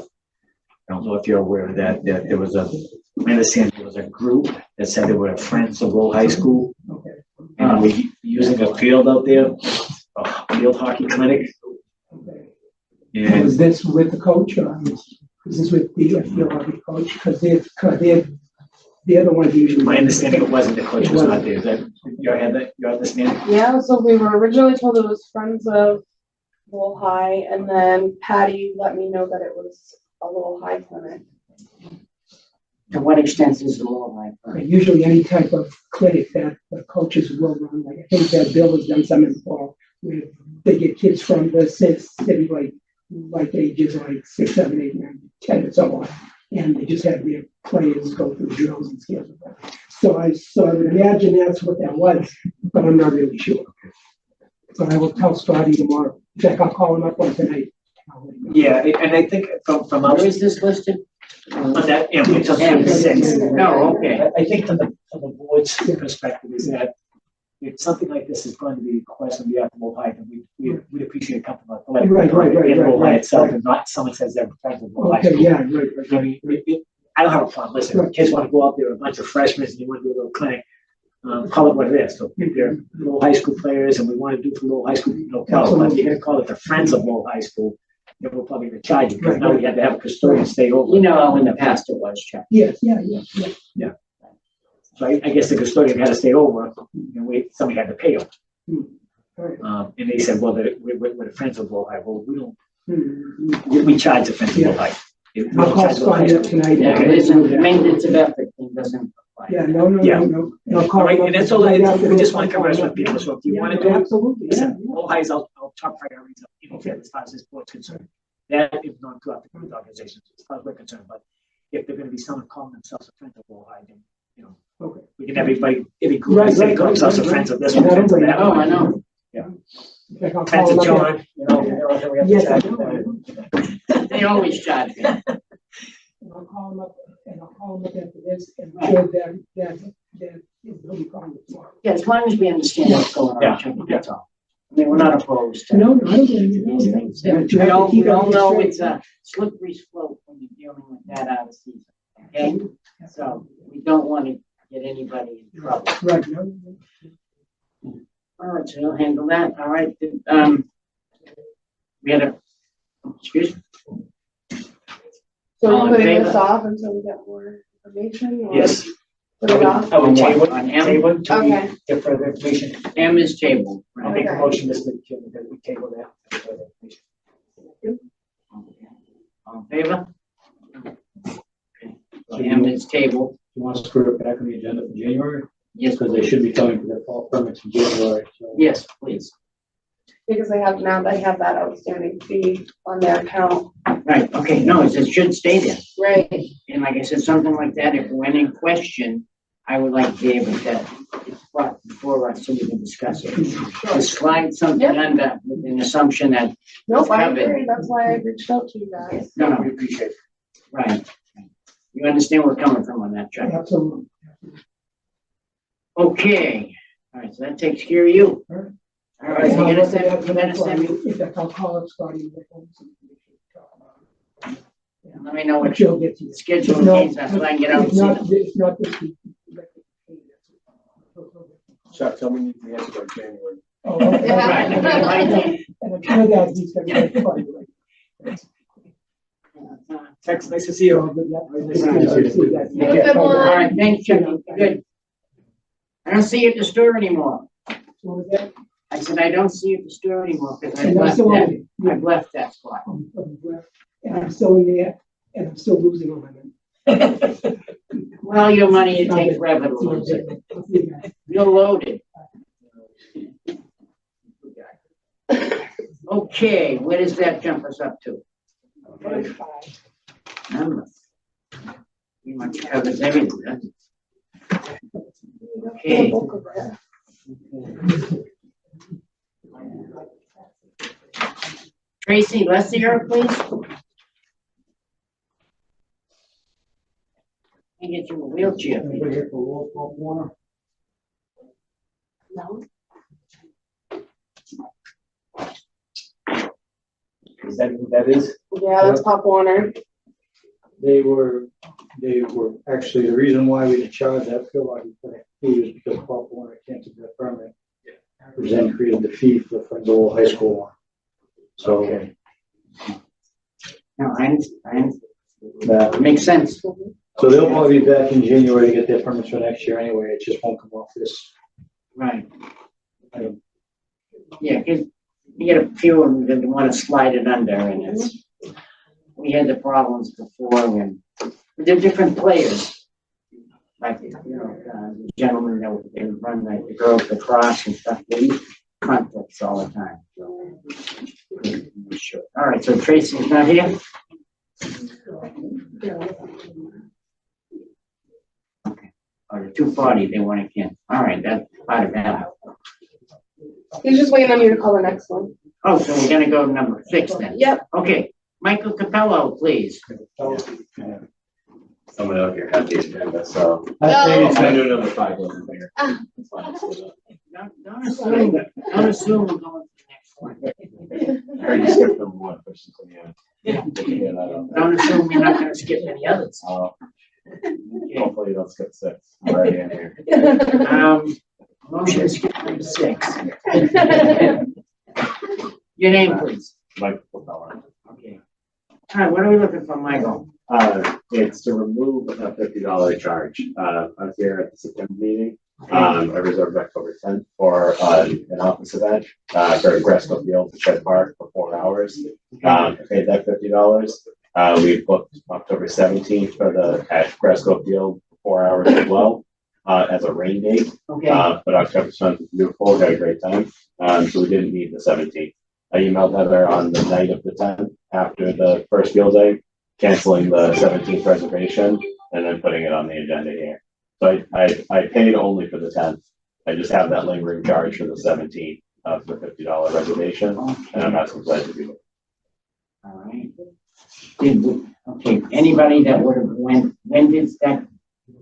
I don't know if you're aware of that, that there was I understand there was a group that said they were friends of Lowell High School. okay. And we're using a field out there, a field hockey clinic. Okay. And Was this with the coach or is this with the field hockey coach? Because they're the ones usually. my understanding, it wasn't, the coach was not there. Is that your understanding? Yeah, so we were originally told it was Friends of Lowell High, and then Patty let me know that it was a Lowell High clinic. To what extent is the law like? Usually any type of clinic that the coaches will run, like I think that Bill has done some in the fall, where they get kids from the city, like ages like 6, 7, 8, 9, 10, and so on. And they just have their players go through drills and skills. So I would imagine that's what that was, but I'm not really sure. So I will tell Scotty tomorrow. In fact, I'll call him up on tonight. I'll let him know. Yeah, and I think from our, Where is this listed? on that, it's on page 6. No, okay. I think from the board's perspective is that if something like this is going to be requested on behalf of Lowell High, then we'd appreciate coming up. Right, right, In Lowell High right. itself, and not someone says they're friends of Lowell High Okay, School. yeah, right. I mean, I don't have a problem. Listen, if kids want to go out there, a bunch of freshmen, and you want to do a little clinic, call it what it is. So if they're Lowell High School players and we want to do for Lowell High School, call it. But if you're gonna call it the Friends of Lowell High School, then we'll probably gonna charge you, because now we have to have a custodian stay over. You know how in the past it was, Chuck. Yes, yeah. So I guess the custodian had to stay over, and somebody had to pay them. Alright. And they said, well, we're the Friends of Lowell High. Well, we don't, Hmm. we charge the Friends of Lowell High. We I'll don't call charge Lowell High Scotty up School. tonight. Yeah, it isn't, maintenance of effort thing doesn't apply. Yeah, no. And I'll call All right, him up and that's all, right after we this. just want to I'll call him converse with up. people, so if you Yeah, want to do it, absolutely, yeah. listen, Lowell High is our top priority, as far as this board's concerned. That is not throughout the youth organizations, as far as we're concerned, but if they're gonna be someone calling themselves a friend of Lowell High, then, Okay. we can have every group, Right, in the city right, call themselves a right, friends of this right. one, friends of Yeah, that Oh, I one. know. In fact, I'll Friends call of him up. John, we have to Yes, I chat know. They always charge me. And I'll call him up, after this, and I'm sure that he'll be calling me tomorrow. Yeah, as long as we understand what's going on, Yeah. Chuck, that's all. I mean, we're not opposed to No, I don't get it. these things. Yeah, you We have to all keep it know straight. it's a slippery slope when you're dealing with that out of season, okay? So we don't want to get anybody in trouble. Right, no. All right, so you'll handle that, all right? We had excuse me? So All we're in putting favor? this off until we get more information or? Yes. Put it off? I would table, On M? table until we Okay. get further information. M is table. I'll make a Okay. motion, Mr. Chairman, that we table that. for further information. All in favor? Okay. So M is table. You want us to put it back on the agenda for January? Yes, Because they should be coming for their fall permits in January, so. yes, please. Because they have that outstanding fee on their account. Right, okay, no, it should stay there. Right. And like I said, something like that, if when in question, I would like to be able to, it's brought before us so we can discuss it. To slide something under with an assumption that, Nope, I Covered. agree. That's why I reached out to you guys. no, We no, appreciate it. right. You understand where we're coming from on that, Chuck? Absolutely. Okay, all right, so that takes care of you. All right. All right, so you gotta send me, If I'll call up Scotty. and get him some information. let me know what She'll get to you. your schedule If not- is, so I can get out and If see not, them. if not this week. Chuck, tell me the answer by January. Oh, okay. Yeah. Right. And I'm sure that he's gonna get it for you. Tex, nice to see you. Nice to see you guys. Have a good All one. right, thanks, Chuck, good. I don't see you at the store anymore. What was that? I said, I don't see you at the store anymore, because I've And I'm left still that, on it. Yeah. I've left that spot. And I'm still in there, and I'm still losing on my money. Well, your money, it takes forever to lose it. You're loaded. Okay, where does that jump us up to? Number. Pretty much covers everything, doesn't it? Okay. Tracy Lessier, please. Can you get you a wheelchair? Anybody here for Lowell, Pop Warner? No. Is that who that is? Yeah, that's Pop Warner. They were actually, the reason why we didn't charge that fill out for that fee is because Pop Warner canceled their permit. Which then created the fee for the Lowell High School one. So, Okay. No, I that, makes sense. so they'll probably be back in January to get their permits for next year anyway, it just won't come off this. Right. Yeah, because you get a few of them that want to slide it under, and it's, we had the problems before when, they're different players. Like, you know, the gentlemen that would, they would run like the girls across and stuff, they use conflicts all the time. So, sure. All right, so Tracy's not here? Okay. Or the 240, they want to cancel. All right, that's part of that. He's just waiting on you to call the next one. Oh, so we're gonna go to number 6 then? Yep. Okay, Michael Capello, please. Someone out here had the agenda, so. No. I knew number 5 wasn't there. Ah. It's fine, it's still Don't assume, don't assume we're going to the next one. I heard you skipped number 1, pushing to the end. Yeah. Did you hear that? Don't assume you're not gonna skip any others. Hopefully you don't skip 6. I'm already in here. Motion to skip number 6. Your name, please. Mike Propeller. Okay. All right, what are we looking for, Michael? It's to remove a $50 charge. I was here at the September meeting. I reserved October 10th for an office event for Gresco Field at Shed Park for 4 hours. I paid that $50. We booked October 17th for the at Gresco Field for 4 hours as well as a rain date. Okay, But October 7th was beautiful. We had a great time. So we didn't need the 17th. I emailed Heather on the night of the 10th after the first field day, canceling the 17th reservation and then putting it on the agenda here. So I paid only for the 10th. I just have that lingering charge for the 17th of the $50 reservation, and I'm asking glad to do it. all right. Okay, anybody that would have, when did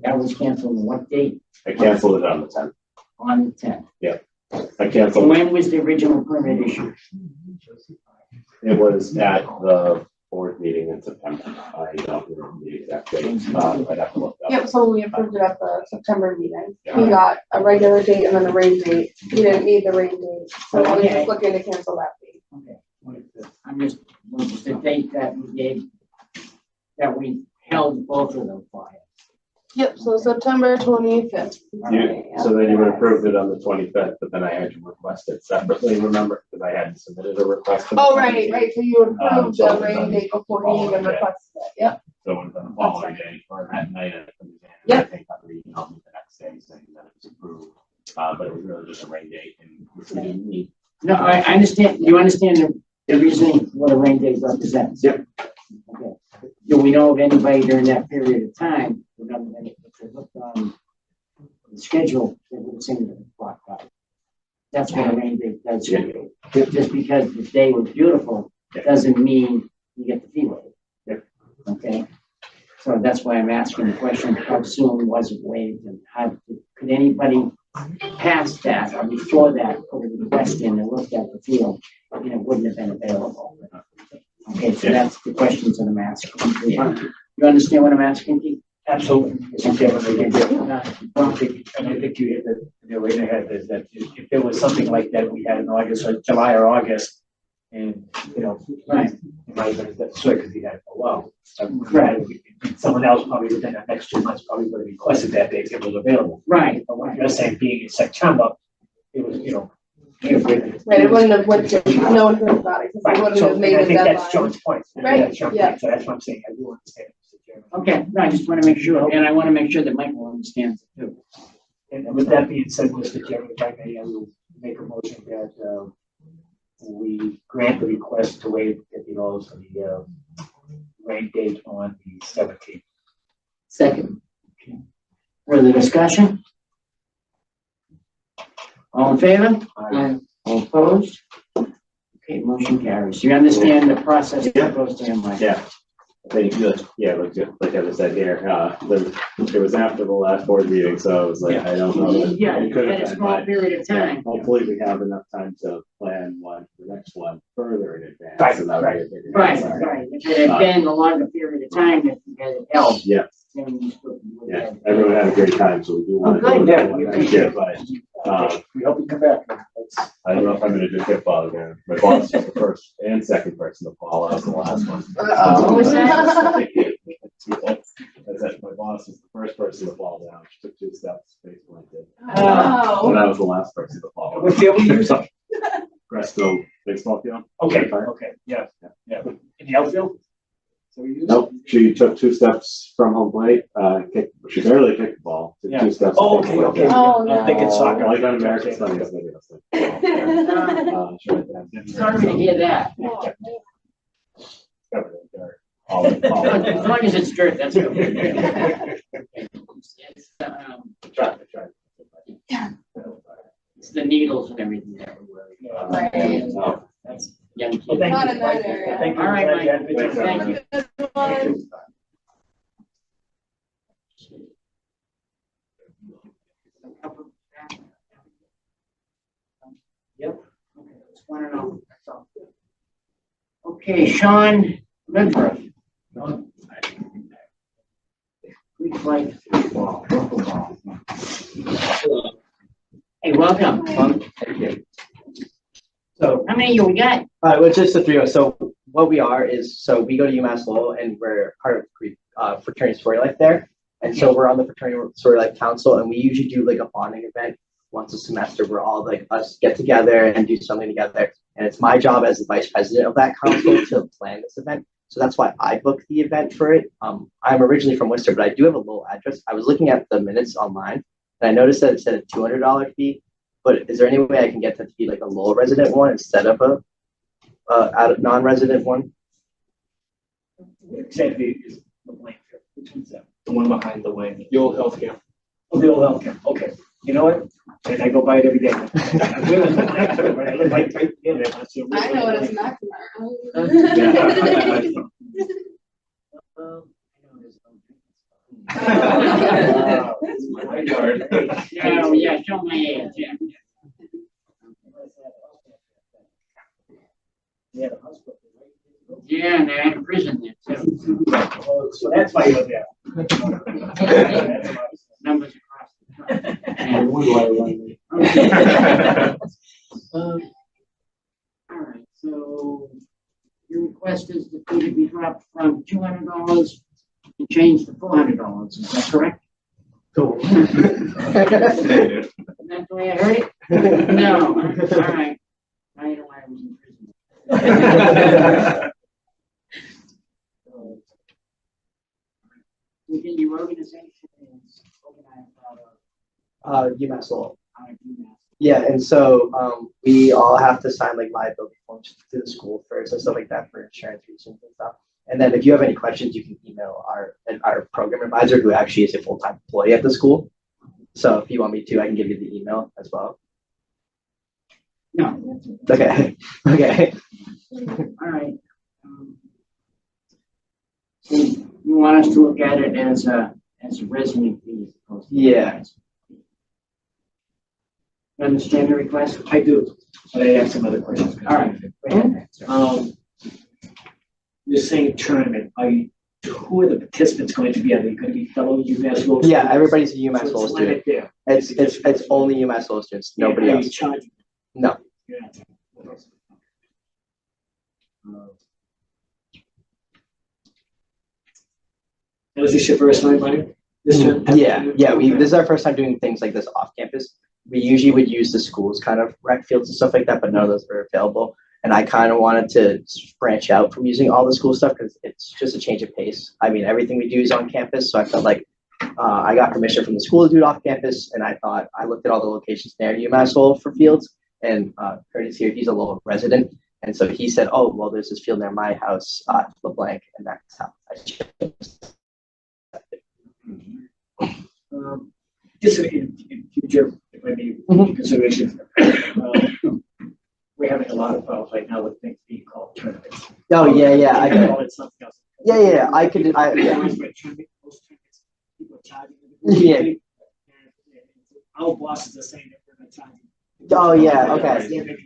that was canceled, on what date? I canceled it on the 10th. On the 10th. I canceled. When was the original permit issued? It was at the board meeting in September. I don't remember the exact date. I'd have to look that up. Yep, so we approved it at the September meeting. He got a regular date and then a rain date. He didn't need the rain date, so I was Okay. just looking to cancel that fee. Okay. I'm just, what was the date that we gave? that we held both of them for you. Yep, so September 25th. So then you would approve it on the 25th, but then I had to request it separately, remember? Because I hadn't submitted a request. for the Oh, right, 17th. right, so you approved so the rain then date before the you even following day. requested it, yep. So it would have been the following day or that night. Yep. I think that we emailed me the next day saying that it was approved. But it was really just a rain date and which we didn't need. No, I understand, you understand the reasoning what a rain date represents? Yep. Okay. Do we know of anybody during that period of time, if they looked on the schedule, they would have seen it blocked out? That's what a rain date does. Yeah. Just because the day was beautiful, doesn't mean you get the fee waived. Yep. Okay, so that's why I'm asking the question, how soon was it waived and how, could anybody past that or before that put a request in and looked at the field and it wouldn't have been available? Okay, so that's the questions that I'm asking. You understand what I'm asking, Keith? Absolutely. Mr. Chairman, and I think you hit the nail right in the head, is that if there was something like that we had in August, or July or August, and, you know, Right. it might have been that soy because he had it for a while. Right. Someone else probably within the next 2 months probably would have requested that date if it was available. Right. But what you're saying being in September, it was, you know. Right, it wouldn't have went to, no one could have got it, because they wouldn't So have made I the think that's deadline. John's point. Right, That's John's yeah. point. So that's what I'm saying. I do understand, Mr. Chairman. Okay, no, I just want to make sure, and I want to make sure that Michael understands it too. And with that being said, Mr. Chairman, if I may, I will make a motion that we grant the request to waive $50 for the rain date on the 17th. Second. Further discussion? All in favor? All opposed? Okay, motion carries. You understand the process that goes to him, Mike? Yeah. I think, like I said here, it was after the last board meeting, so I was like, I don't know. Yeah, It you could had have a been, small but period of time. hopefully we have enough time to plan the next one further in advance. Right, so that right. way it can- Right, right. If it had been a longer period of time that you had it held. Yeah. Then you would Yeah, have. everyone had a great time, so we do want to good, do yeah, it we next year, but, We hope you come back. That's- I don't know if I'm gonna do hip ball again. My boss was the first and second person to fall. I was the last one. Uh-oh. What was that? That's it. My boss was the first person to fall down. She took 2 steps, face planted. Oh. And I was the last person to fall. What field were you using? Gresto baseball field. Okay, yeah. In the outfield? So we use? Nope, she took 2 steps from home plate, she barely kicked the ball, took Yeah. 2 steps. Oh, okay. Oh, no. I'm thinking soccer. Like on American Studies, maybe that's it. Sure, Sorry to hear that. Covered in dirt. All As long as it's dirt, that's good. It's the needles and everything that we worry about. Right. That's young kids. Well, thank Not you. in that area. Thank you. All right, Glad you had Mike. a good time. Thank you. Good one. Yep. Okay, just want to know. That's all. Okay, Sean Redbird. Greek life football, football. Hey, welcome. So how many we got? Well, just the 3 of us. So what we are is, so we go to UMass Lowell and we're part of Greek fraternity story life there. And so we're on the fraternity story life council, and we usually do like a bonding event once a semester where all like us get together and do something together. And it's my job as the vice president of that council to plan this event. So that's why I booked the event for it. I'm originally from Worcester, but I do have a Lowell address. I was looking at the minutes online and I noticed that it said a $200 fee. But is there any way I can get that to be like a Lowell resident one instead of a non-resident one? Exactly. Is the blank here. Which one's that? The one behind the wing, the old healthcare. Oh, the old healthcare. Okay. You know what? And I go by it every day. I live in the blank, right? I live right near there. I know it is not. My yard. Oh, yeah, show my age, yeah. Yeah, the hospital. Yeah, and they're in prison there too. So that's why you're there. Numbers across the top. And All right, so your request is the fee to be dropped from $200 and change to $400, is that correct? Cool. Isn't that the way I heard it? No, all right. Now you know why I was in prison. Within your organization is organized out of UMass Lowell. UMass. Yeah, and so we all have to sign like liability forms to the school first and stuff like that for insurance reasons and stuff. And then if you have any questions, you can email our program advisor, who actually is a full-time employee at the school. So if you want me to, I can give you the email as well. No. Okay. Okay. All right. So you want us to look at it as a resident fee as opposed to. Yeah. You understand the request? I do, but I have some other questions. All right. Go ahead. You're saying tournament, who are the participants going to be? Are they going to be fellow UMass Lowell? Yeah, students? everybody's a UMass So Lowell it's student. limit there. It's only UMass Lowell students, nobody Are you else. charging? No. You're not charging. Now, is this your first time running this term? Yeah, this is our first time doing things like this off campus. We usually would use the school's kind of rec fields and stuff like that, but none of those were available. And I kind of wanted to branch out from using all the school stuff because it's just a change of pace. I mean, everything we do is on campus, so I felt like I got permission from the school to do it off campus, and I looked at all the locations near UMass Lowell for fields, and Curtis here, he's a Lowell resident, and so he said, oh, well, there's this field near my house, LeBlanc, and that's how I chose. Just in future, if I may, consideration, we're having a lot of problems right now with things being called tournaments. Oh, yeah, I can get call it something else. Yeah, I could, yeah. Yeah. Our bosses are saying that we're not charging. Oh, yeah, okay.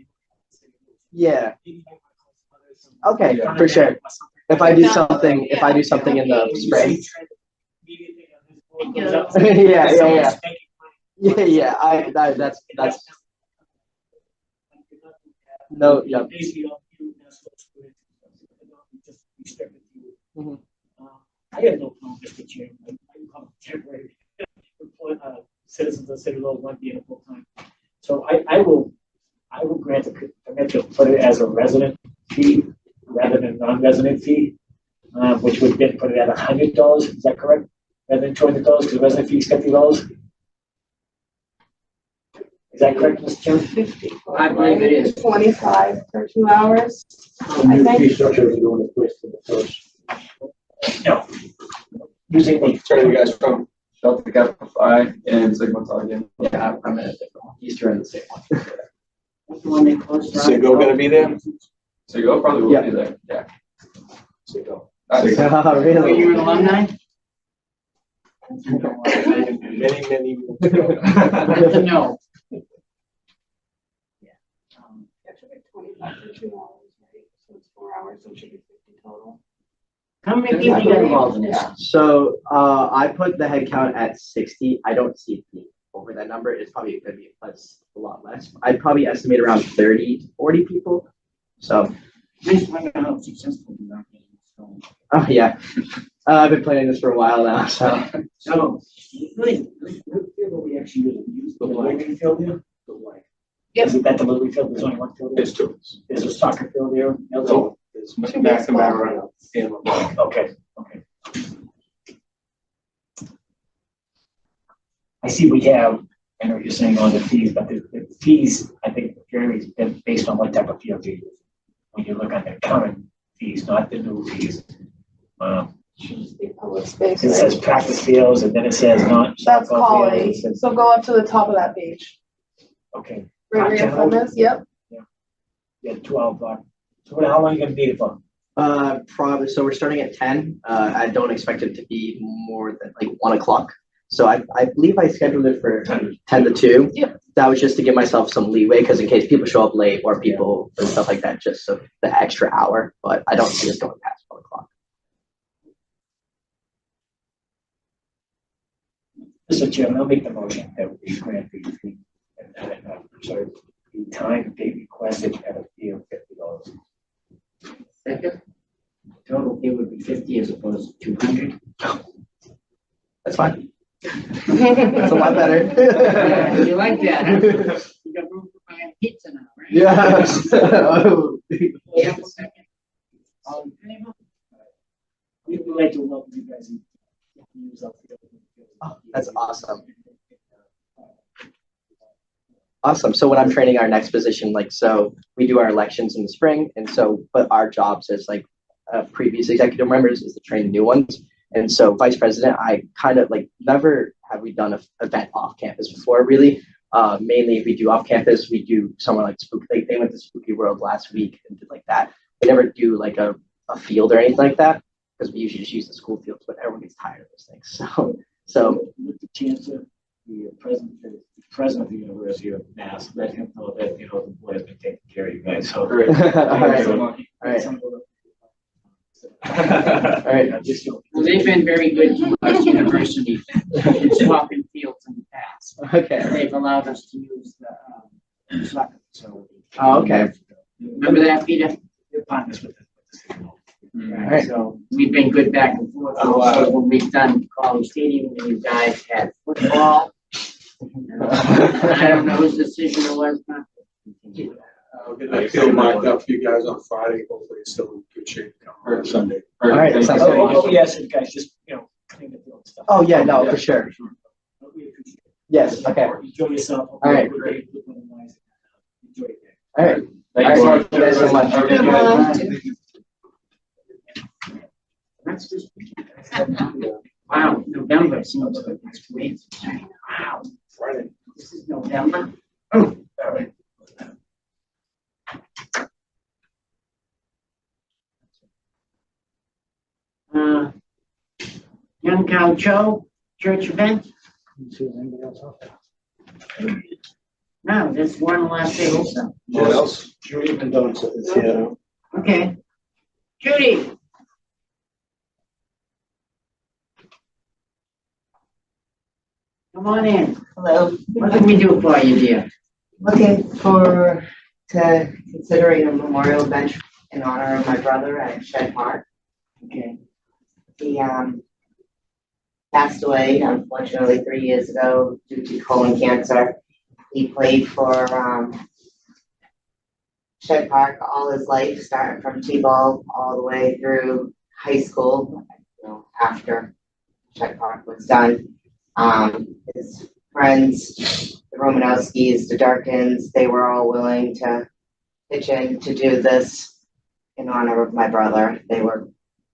Yeah. Okay, for sure. If I do something in the spring. Yeah, that's no, yeah. I have no problem, Mr. Chairman. I can call them temporary citizens of City Lowell want to be in a full time. So I will grant a permit to put it as a resident fee rather than non-resident fee, which would then put it at $100. Is that correct? Rather than $200, because resident fee is $50. Is that correct, Mr. Chairman? I believe it is. 25 for 2 hours. The new fee structure is doing it first to the first. No. Using the Sorry, you guys from Delta Kappa Phi and Sigma Tau again. Yeah, I'm in a different one. Easter in the same one. That's the one they closed down. Sigo gonna be there? Sigo probably will Yeah. be there, yeah. Sigo. Oh, Are really? you an alumni? Many. Good to know. That's like 25 for 2 hours, right? So it's 4 hours, so it should be 50 total. How many people you got involved in this? So I put the head count at 60. I don't see it being over that number. It's probably going to be a lot less. I'd probably estimate around 30 to 40 people. So. Nice to find out how successful you are. Oh yeah, I've been playing this for a while now. So. So, really, what field are we actually use? The Liberty field there? The white. Yep. Is it that the Liberty field? There's only one field there? There's two. There's a soccer field there? No, there's McNamara and LeBlanc. Okay. I see we have, I know what you're saying on the fees, but the fees, I think, varies based on what type of field you use. When you look at the current fees, not the new fees. Public space. It says practice fields and then it says not. That's softball calling. fields, it says- So go up to the top of that page. Okay. Right where your thumb is, yep. Yeah, 12 o'clock. So how long are you gonna need it for? Probably. So we're starting at 10. I don't expect it to be more than like 1 o'clock. So I believe I scheduled it for 10 to 2. Yep. That was just to give myself some leeway because in case people show up late or people and stuff like that, just so the extra hour. But I don't see us going past 1 o'clock. Mr. Chairman, I'll make the motion that we grant the fee. Sorry, the time date requested at a fee of $50. Second. Total fee would be 50 as opposed to 200. fine. That's a lot better. You like that, huh? You got room for buying pizza now, right? Yes. Oh. Yeah, second. All in favor? We would like to welcome you guys. Use our field. Oh, that's awesome. Awesome. So when I'm training our next position, like, so we do our elections in the spring. And so, but our jobs as like previous executive members is to train new ones. And so vice president, I kind of like, never have we done an event off campus before, really. Mainly if we do off campus, we do somewhere like Spooky, like they went to Spooky World last week and did like that. We never do like a field or anything like that because we usually just use the school fields, but everyone gets tired of those things. So With the chancellor, the president of the University of Mass, let him know that, you know, the board has been taking care of you guys, so. all right. All right. All right. Just, Well, they've been very good to us university in swapping fields in the past. Okay. They've allowed us to use the soccer facility. Oh, okay. Remember that, Peter? You're partners with the city. Right. So we've been good back and forth. Also, when we've done College Stadium, and you guys had football. I don't know whose decision it was, but. I'll get that field marked up for you guys on Friday. Hopefully it's still in good shape on Sunday. All right. That sounds Oh, good. yes, you guys just, you know, clean the field and stuff. Oh, yeah, no, for sure. But we appreciate it. Yes. Okay. Enjoy yourself. All right. Enjoy it. All right. Thank All right. Thank you guys so much. That's just. Wow, November seems like next week. Wow. Friday. This is November. Oh, all right. Young Cow Joe, church event? No, there's one last day also. What else? Judy Mendoza is here. Okay. Judy. Come on in. Hello. What can we do for you, dear? Looking to considering a memorial bench in honor of my brother at Shed Park. Okay. He passed away unfortunately 3 years ago due to colon cancer. He played for Shed Park all his life, starting from T-ball all the way through high school. You know, after Shed Park was done, his friends, the Romanowskis, the Darkins, they were all willing to pitch in to do this in honor of my brother. They were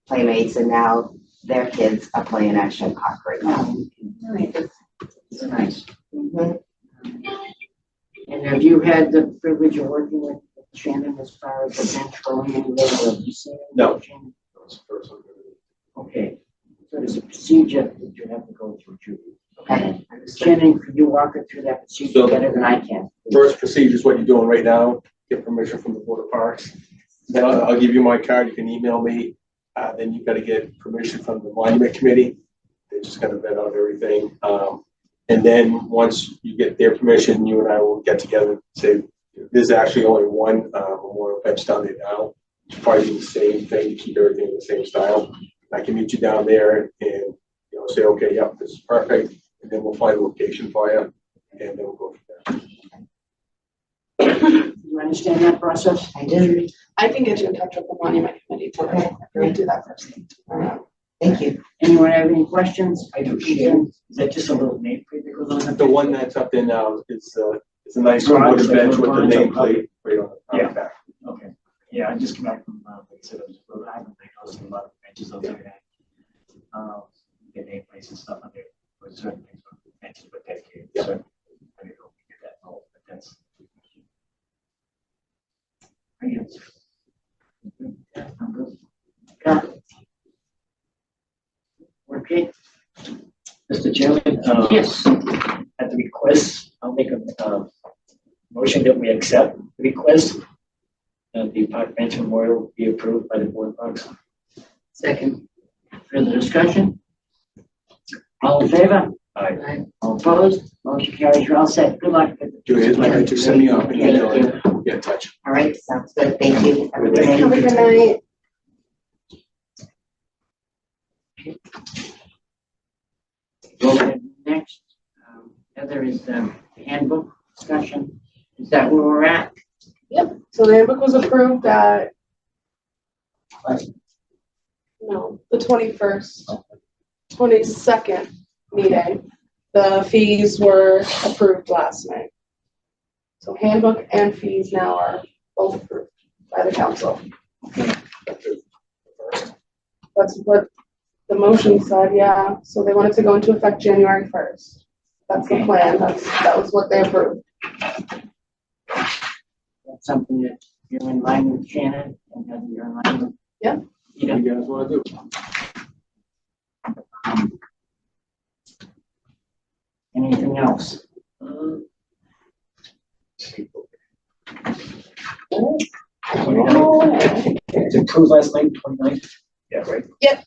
playmates, and now their kids are playing at Shed Park right now. It's nice. Mhm. And have you had the privilege of working with Shannon as far as the bench going anywhere, or have you seen him? No. Shannon? That was the first one. Okay, so there's a procedure that you have to go through, Judy. Okay. Shannon, could you walk her through that procedure So- better than I can? First procedure is what you're doing right now. Get permission from the Board of Parks. Then I'll give you my card. You can email me. Then you've got to get permission from the Monument Committee. They just got to vet out everything. And then once you get their permission, you and I will get together and say, there's actually only one memorial bench down there now. It's probably the same thing to keep everything in the same style. I can meet you down there and, you know, say, okay, yep, this is perfect. And then we'll find a location for you, and then we'll go from there. You understand that process? I do. I can get you in touch with the monument committee to do that first. Thank you. Anyone have any questions? I do, Shannon. Is that just a little nameplate that goes on? The one that's up there now is a nice wooden bench with the nameplate right on the back. Okay. Yeah, I just came back from, like I said, it was Rhode Island. I noticed a lot of benches out there. Get nameplates and stuff on there. With certain things, benches were dedicated. Yeah. So I didn't know if we get that. Oh, but that's. I'm good. Got it. Okay. Mr. Chairman, Yes. at the request, I'll make a motion that we accept the request. The Park Bench Memorial be approved by the Board of Parks. Second. Further discussion? All in favor? Aye. All opposed? Motion carries. You're all set. Good luck. Judy, just send me off and Thank you. we'll get in touch. All right, sounds good. Thank you. Have a good Have a night. good night. Okay, next, Heather is the handbook discussion. Is that where we're at? Yep, so the handbook was approved at, no, the 21st, 22nd meeting. The fees were approved last night. So handbook and fees now are both approved by the council. That's what the motion said, yeah. So they wanted to go into effect January 1st. That's the plan. That was what they approved. That's something that you're in line with Shannon and Heather, you're in line with. Yeah. Yeah. What do you guys wanna do? Anything else? It's approved last night, 29th. Yeah, right? Yep.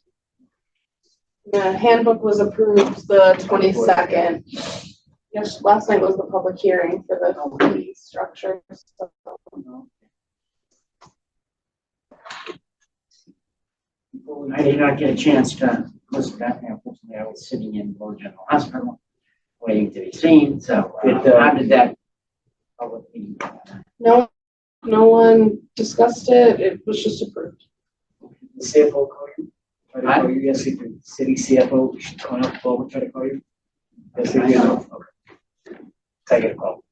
The handbook was approved the 22nd. Yes, last night was the public hearing for the fee structure. I did not get a chance to listen to that. Unfortunately, I was sitting in Lowell General Hospital, waiting to be seen, so how did that public meeting? No one discussed it. It was just approved. The CFO call you? Try to call you, yes, the city CFO, should call up, try to call you? Yes, they did. Okay. I get a call.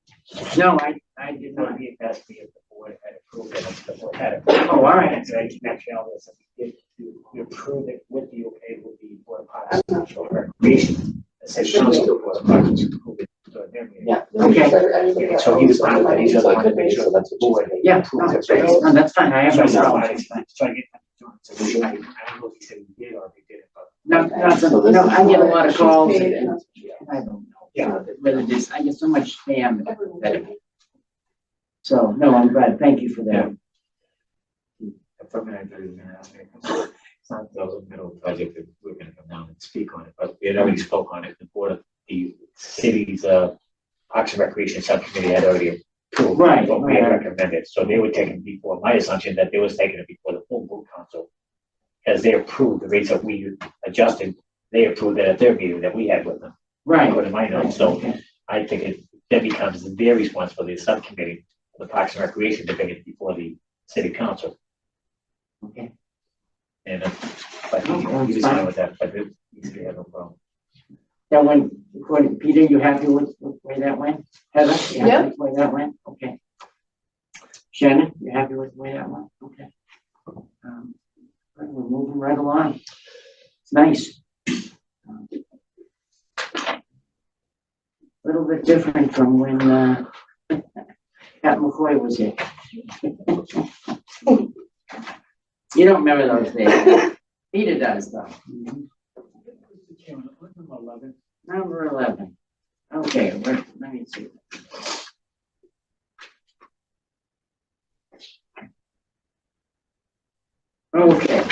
No, I did Not not. be asked me if the board had approved it, if the board had approved it. Oh, all right. And so I can actually all this, if you approve it with the okay with the board of parks, or recreation, the city council, board of parks, approve it. So they're meeting. Yeah. Okay. So he was fine, but he just So it wanted could to make be, sure so that that's the what board. Yeah, approved it. no, that's fine. I have So no I said, problem. fine, try to get them to do it. So usually, I don't know if he said he did or if he didn't, but. No, I get a lot of She's calls paid and and- I don't know. Yeah. Whether this, I get so much spam. So, no, I'm glad. Thank you for that. For a minute, I thought you were gonna ask me. It's not the middle project that we're gonna come down and speak on it, but we had already spoke on it. The board of the city's, Parks and Recreation Subcommittee had already approved. Right, What we had right. recommended, so they were taking before, my assumption that they was taking it before the full board council. As they approved the rates that we adjusted, they approved it at their meeting that we had with them. Right. According to my notes, so I think it then becomes their responsibility, the subcommittee, the Parks and Recreation, to bring it before the city council. Okay. And, but he was fine with that, but it needs to have no problem. That went, according, Peter, you happy with the way that went? Heather, you happy Yeah. with the way that went? Okay. Shannon, you happy with the way that went? Okay. We're moving right along. It's nice. A little bit different from when, Pat McCoy was here. You don't remember those days. Peter does, though. Number 11. Okay, let me see. Okay.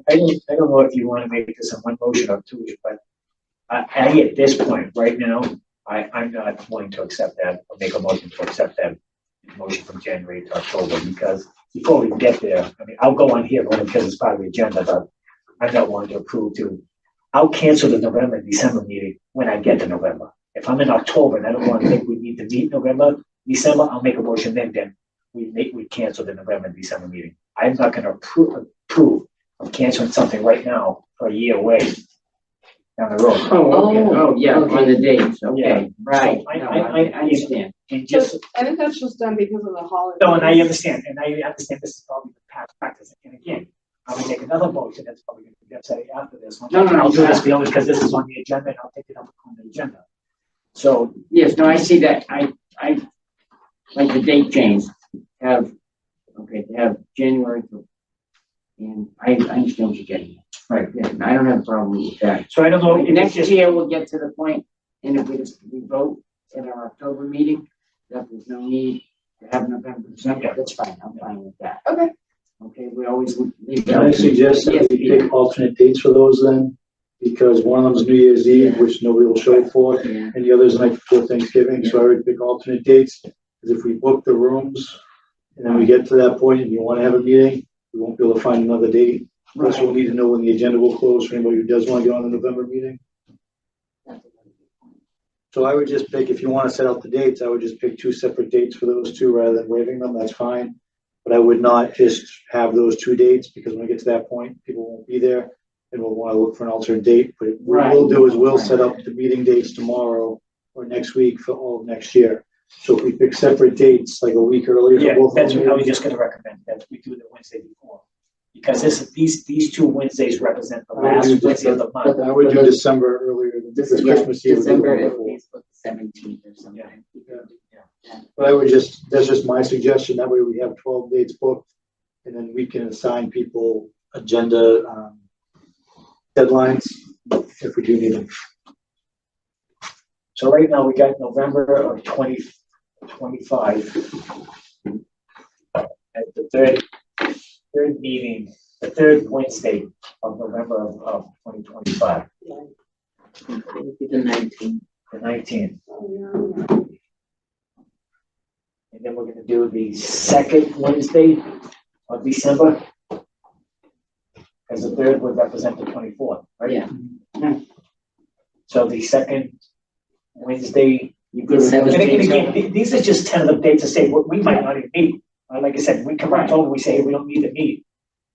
I don't know if you want to make this a one motion or two, but I, at this point, right now, I'm not willing to accept that, or make a motion to accept that motion from January to October, because before we get there, I mean, I'll go on here only because it's part of the agenda, but I'm not willing to approve I'll cancel the November and December meeting when I get to November. If I'm in October and I don't want to think we need to meet November, December, I'll make a motion then we cancel the November and December meeting. I'm not gonna approve of canceling something right now for a year away down the road. Oh, okay. Oh, yeah, Okay. on the dates. Yeah. Okay, right. So No, I I understand. And just, I think that's just done because of the holidays. no, and I understand this is probably the past practice, and again, I will make another motion, that's probably gonna be upsetting after this one. No, I'll do this because this is on the agenda, and I'll take it up on the agenda. So, Yes, no, I see that. I like the date change. Have January. And I understand what you're getting at. Right, yeah, I don't have a problem with that. so I don't know if it's Next just, year, we'll get to the point, and if we vote at our October meeting, that there's no need to have November, December, that's fine, I'm fine with that. Okay. Okay, we always leave. Can I suggest Yes, that we Peter. pick alternate dates for those then? Because one of them's New Year's Eve, which nobody will show for, Yeah. and the other's the night before Thanksgiving, so I would pick alternate dates. Because if we book the rooms, and then we get to that point and you wanna have a meeting, we won't be able to find another date. Plus, we'll need to know when the agenda will close for anybody who does wanna go on the November meeting. So I would just pick, if you want to set out the dates, I would just pick 2 separate dates for those 2 rather than waiving them, that's fine. But I would not just have those 2 dates, because when we get to that point, people won't be there and we'll want to look for an alternate date. But what we'll do is we'll set up the meeting dates tomorrow or next week for all of next year. So if we pick separate dates, like a week earlier. for Yeah, both of that's them, what I was just gonna recommend, that we do the Wednesday before. Because these 2 Wednesdays represent the I would last do Wednesday of the month. I would do December earlier, because Christmas Eve. would be the December, one at before. least with the 17th or something. But I would just, that's just my suggestion, that way we have 12 dates booked, and then we can assign people agenda deadlines if we do need them. So right now, we got November of 2025. At the third meeting, the 3rd Wednesday of November of 2025, It would be the 19th. the 19th. And then we're gonna do the 2nd Wednesday of December. Because the 3rd would represent the 24th, right? Yeah. So the 2nd Wednesday, You good with and those dates? again, these are just tentative dates to say, we might not even meet. Like I said, we come right over, we say, hey, we don't need to meet,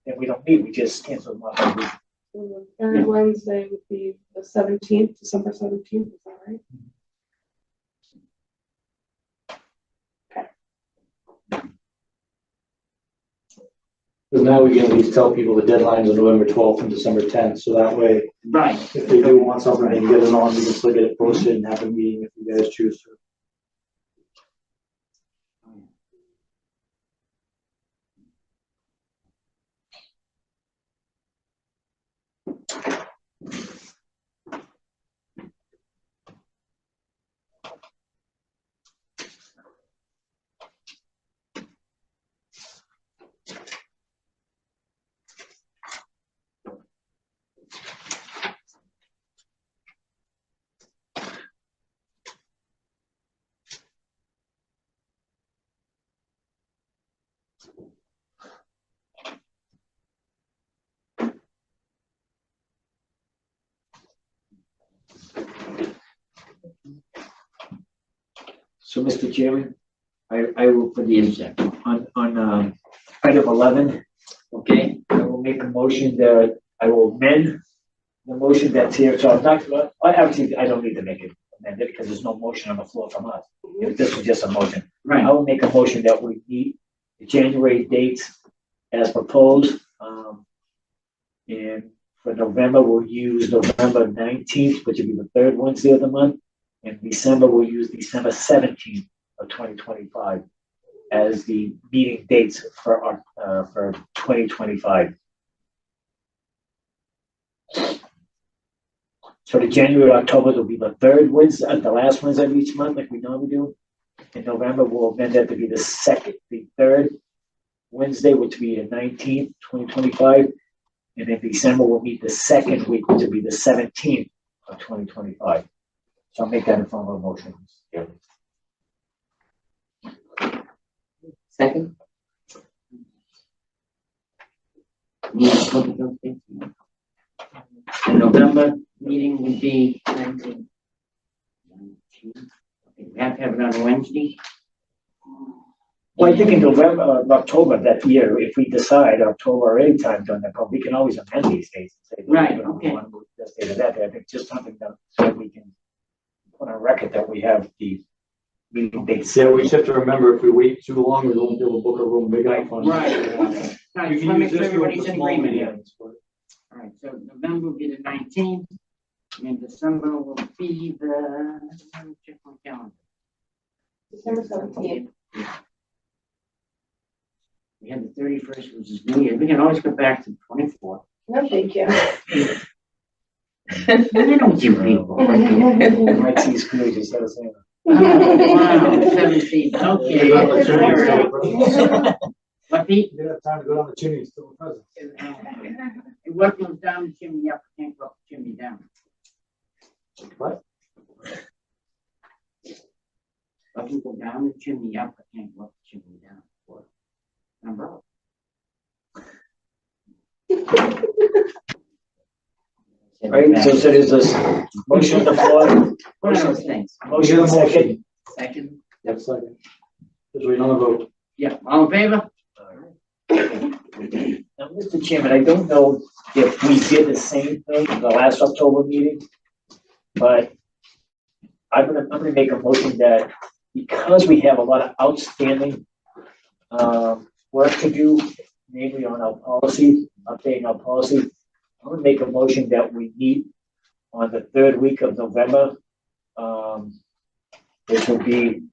then we don't meet, we just cancel them off. So the 3rd Wednesday would be the 17th, December 17th, is that right? Because now we can at least tell people the deadlines are November 12th and December 10th, so that way, Right. if they do want something, they can get it on, we can still get it posted and have a meeting if you guys choose to. So, Mr. Chairman, I will put the insect on item 11, okay? I will make a motion that I will amend the motion that's here, so I'm not, well, obviously, I don't need to make it amended because there's no motion on the floor from us. If this was just a motion. Right. I will make a motion that we meet the January dates as proposed. And for November, we'll use November 19th, which will be the 3rd Wednesday of the month. And December, we'll use December 17th of 2025 as the meeting dates for our, for 2025. So the January, October will be the 3rd Wednesday, the last Wednesday of each month, like we normally do. In November, we'll amend that to be the 3rd Wednesday, which will be the 19th, 2025. And in December, we'll meet the 2nd week, which will be the 17th of 2025. So I'll make that in form of a motion. Yeah. Second? Yeah, both of those dates. The November meeting would be 19th. we have to have it on a Wednesday. Well, I think in November, October that year, if we decide October or any time during the call, we can always amend these dates. And say, Right, we okay. want to move this date or that day. I think just something that, so we can put on record that we have the meeting dates. Yeah, we just have to remember, if we wait too long, we won't be able to book a room big enough. Right. Right, You just can wanna use make sure this room everybody's for in small agreement here. meetings, but- All right, so November will be the 19th, and December will be the, let me check my calendar. December 17th. We have the 31st, which is New Year. We can always go back to the 24th. No, thank you. I don't you people. I might see Scrooge instead of saying. Wow, 17th, okay. What Pete? You have time to go down the chimney, still present. What goes down the chimney up, can't go up the chimney down. What? What can go down the chimney up, but can't go up the chimney down. What? Umbrella. Right, so there's this motion on the floor, One of those things. motion second. Second, Yes, second. Just waiting on the vote. yeah, all in favor? Now, Mr. Chairman, I don't know if we did the same thing in the last October meeting, but I'm gonna make a motion that because we have a lot of outstanding work to do, namely on our policy, updating our policy, I'm gonna make a motion that we meet on the third week of November, which will be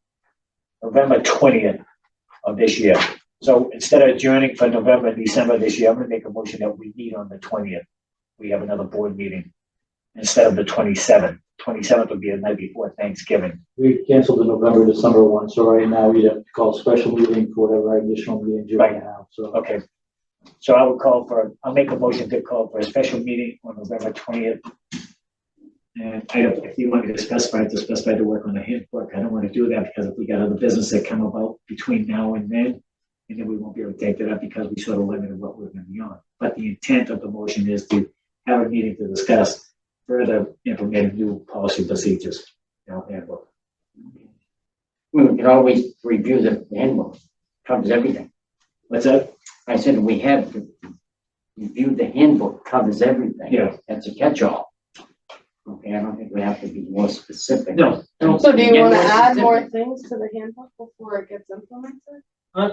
November 20th of this year. So instead of adjourning for November and December this year, I'm gonna make a motion that we meet on the 20th. We have another board meeting instead of the 27th. 27th would be the night before Thanksgiving. We canceled the November, December one, so right now we have to call a special meeting for whatever additional meetings you might have, so. Okay. So I'll make a motion to call for a special meeting on November 20th. And if you want me to specify to work on the handbook, I don't want to do that because if we got other business that come about between now and then we won't be able to take that up because we sort of limited what we're going to be on. But the intent of the motion is to have a meeting to discuss further implementing new policy procedures in our handbook. We can always review the handbook, covers everything. What's that? I said we have to review the handbook, covers everything. Yeah. That's a catch-all. Okay, I don't think we have to be more specific. No. So do you Get wanna more add specific. more things to the handbook before it gets implemented?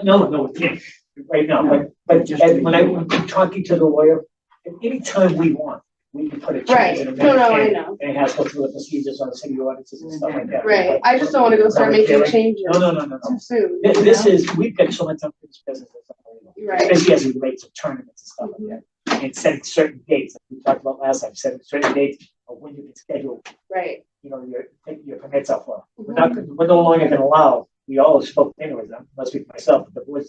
No, we can't right now, but Just when I'm talking to the lawyer, anytime we want, we can put a change Right, in a no, I minute. know, And it has to go through the procedures on city ordinances and stuff like that. right, I just don't wanna go start making changes No. too soon. This you know? is, we've got so much of this business. Right. Especially as it relates to tournaments and stuff like that. And setting certain dates, like we talked about last time, setting certain dates of when you can schedule, Right. your permits up for. We're no longer gonna allow, we all spoke anyways, I must speak for myself, but we're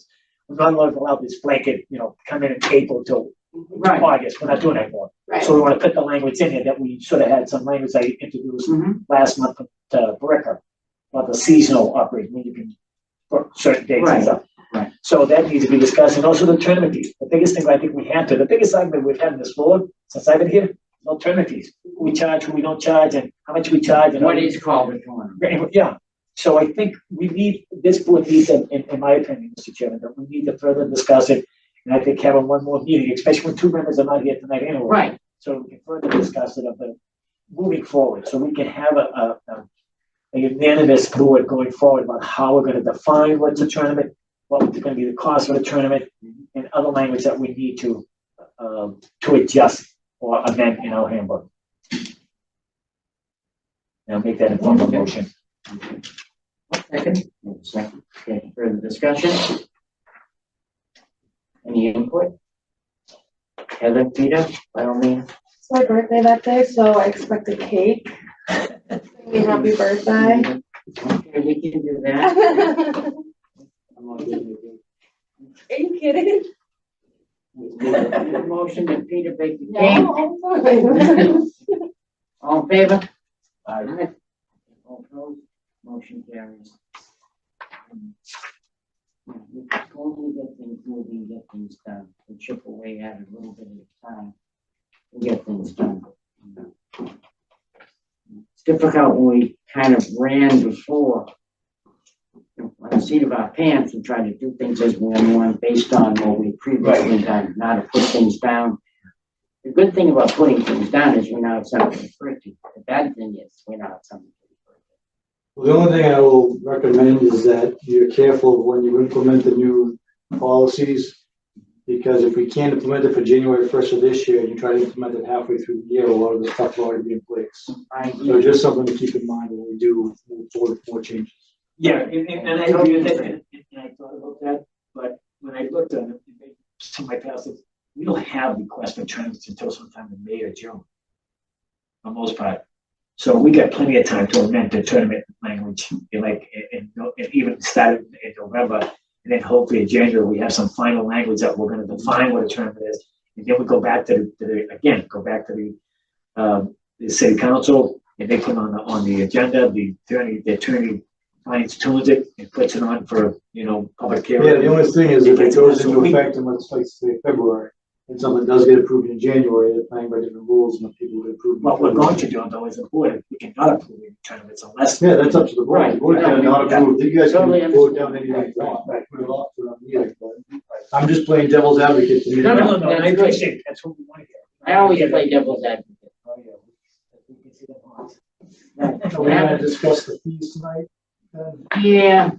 not longer allowed this blanket, come in April till Right. August, we're not doing that anymore. Right. So we wanna put the language in here that we sort of had some language I introduced last month to Bricker about the seasonal operating, when you can put certain dates and Right. stuff. Right. So that needs to be discussed, and also the tournament fees. The biggest thing I think the biggest argument we've had in this board since I've been here, no tournament fees. Who we charge, who we don't charge, and how much we charge, and What is called a tournament. yeah. So I think this board needs, in my opinion, Mr. Chairman, that we need to further discuss it. And I think having one more meeting, especially when two members are not here tonight anyway. Right. So we can further discuss it moving forward, so we can have a unanimous board going forward about how we're gonna define what's a tournament, what's gonna be the cost of the tournament, and other language that we need to adjust or amend in our handbook. And I'll make that in form of motion. Second. Second. Okay, further discussion? Any input? Heather, Peter, by all means. It's my birthday that day, so I expect a cake. Sing me happy birthday. Okay, we can do that. Are you kidding? Motion that Peter bake the cake. No, I'm fine. All in favor? Aye. All opposed? Motion carries. We totally get things moving, get things done. We chip away at it a little bit at a time. We get things done. It's difficult when we kind of ran before. On the seat of our pants and try to do things as we want based on what we previously done, not to put things down. The good thing about putting things down is we're not have something to refer to. The bad thing is we're not have something to refer to. Well, the only thing I will recommend is that you're careful when you implement the new policies, because if we can't implement it for January 1st of this year, and you try to implement it halfway through the year, a lot of the stuff will already be in place. So just something to keep in mind when we do move forward with more changes. Yeah, and I agree with that, and I thought about that, but when I looked at it, some of my past, we don't have requests for tournaments until sometime in May or June, for the most part. So we got plenty of time to amend the tournament language, and even start in November, and then hopefully in January, we have some final language that we're gonna define what a tournament is, and then we go back to the city council, and they put on the agenda, the attorney finds tunes it and puts it on for, public hearing. Yeah, the only thing is if it goes into effect in, let's say February, and something does get approved in January, they're playing by different rules, and the people get approved. What we're going to do though is a board, we cannot approve it, kind of, it's a less. Yeah, that's up to the board. Right. The board Yeah, cannot yeah. approve, you guys can Totally vote down understand. anything you want, put it off, put it on the meeting, but I'm just playing devil's advocate to me. No, no, no, I That's good. appreciate it, that's what we want to hear. I always play devil's advocate. Oh, yeah. We can see the bonds. So we're gonna discuss the fees tonight, then? Yeah,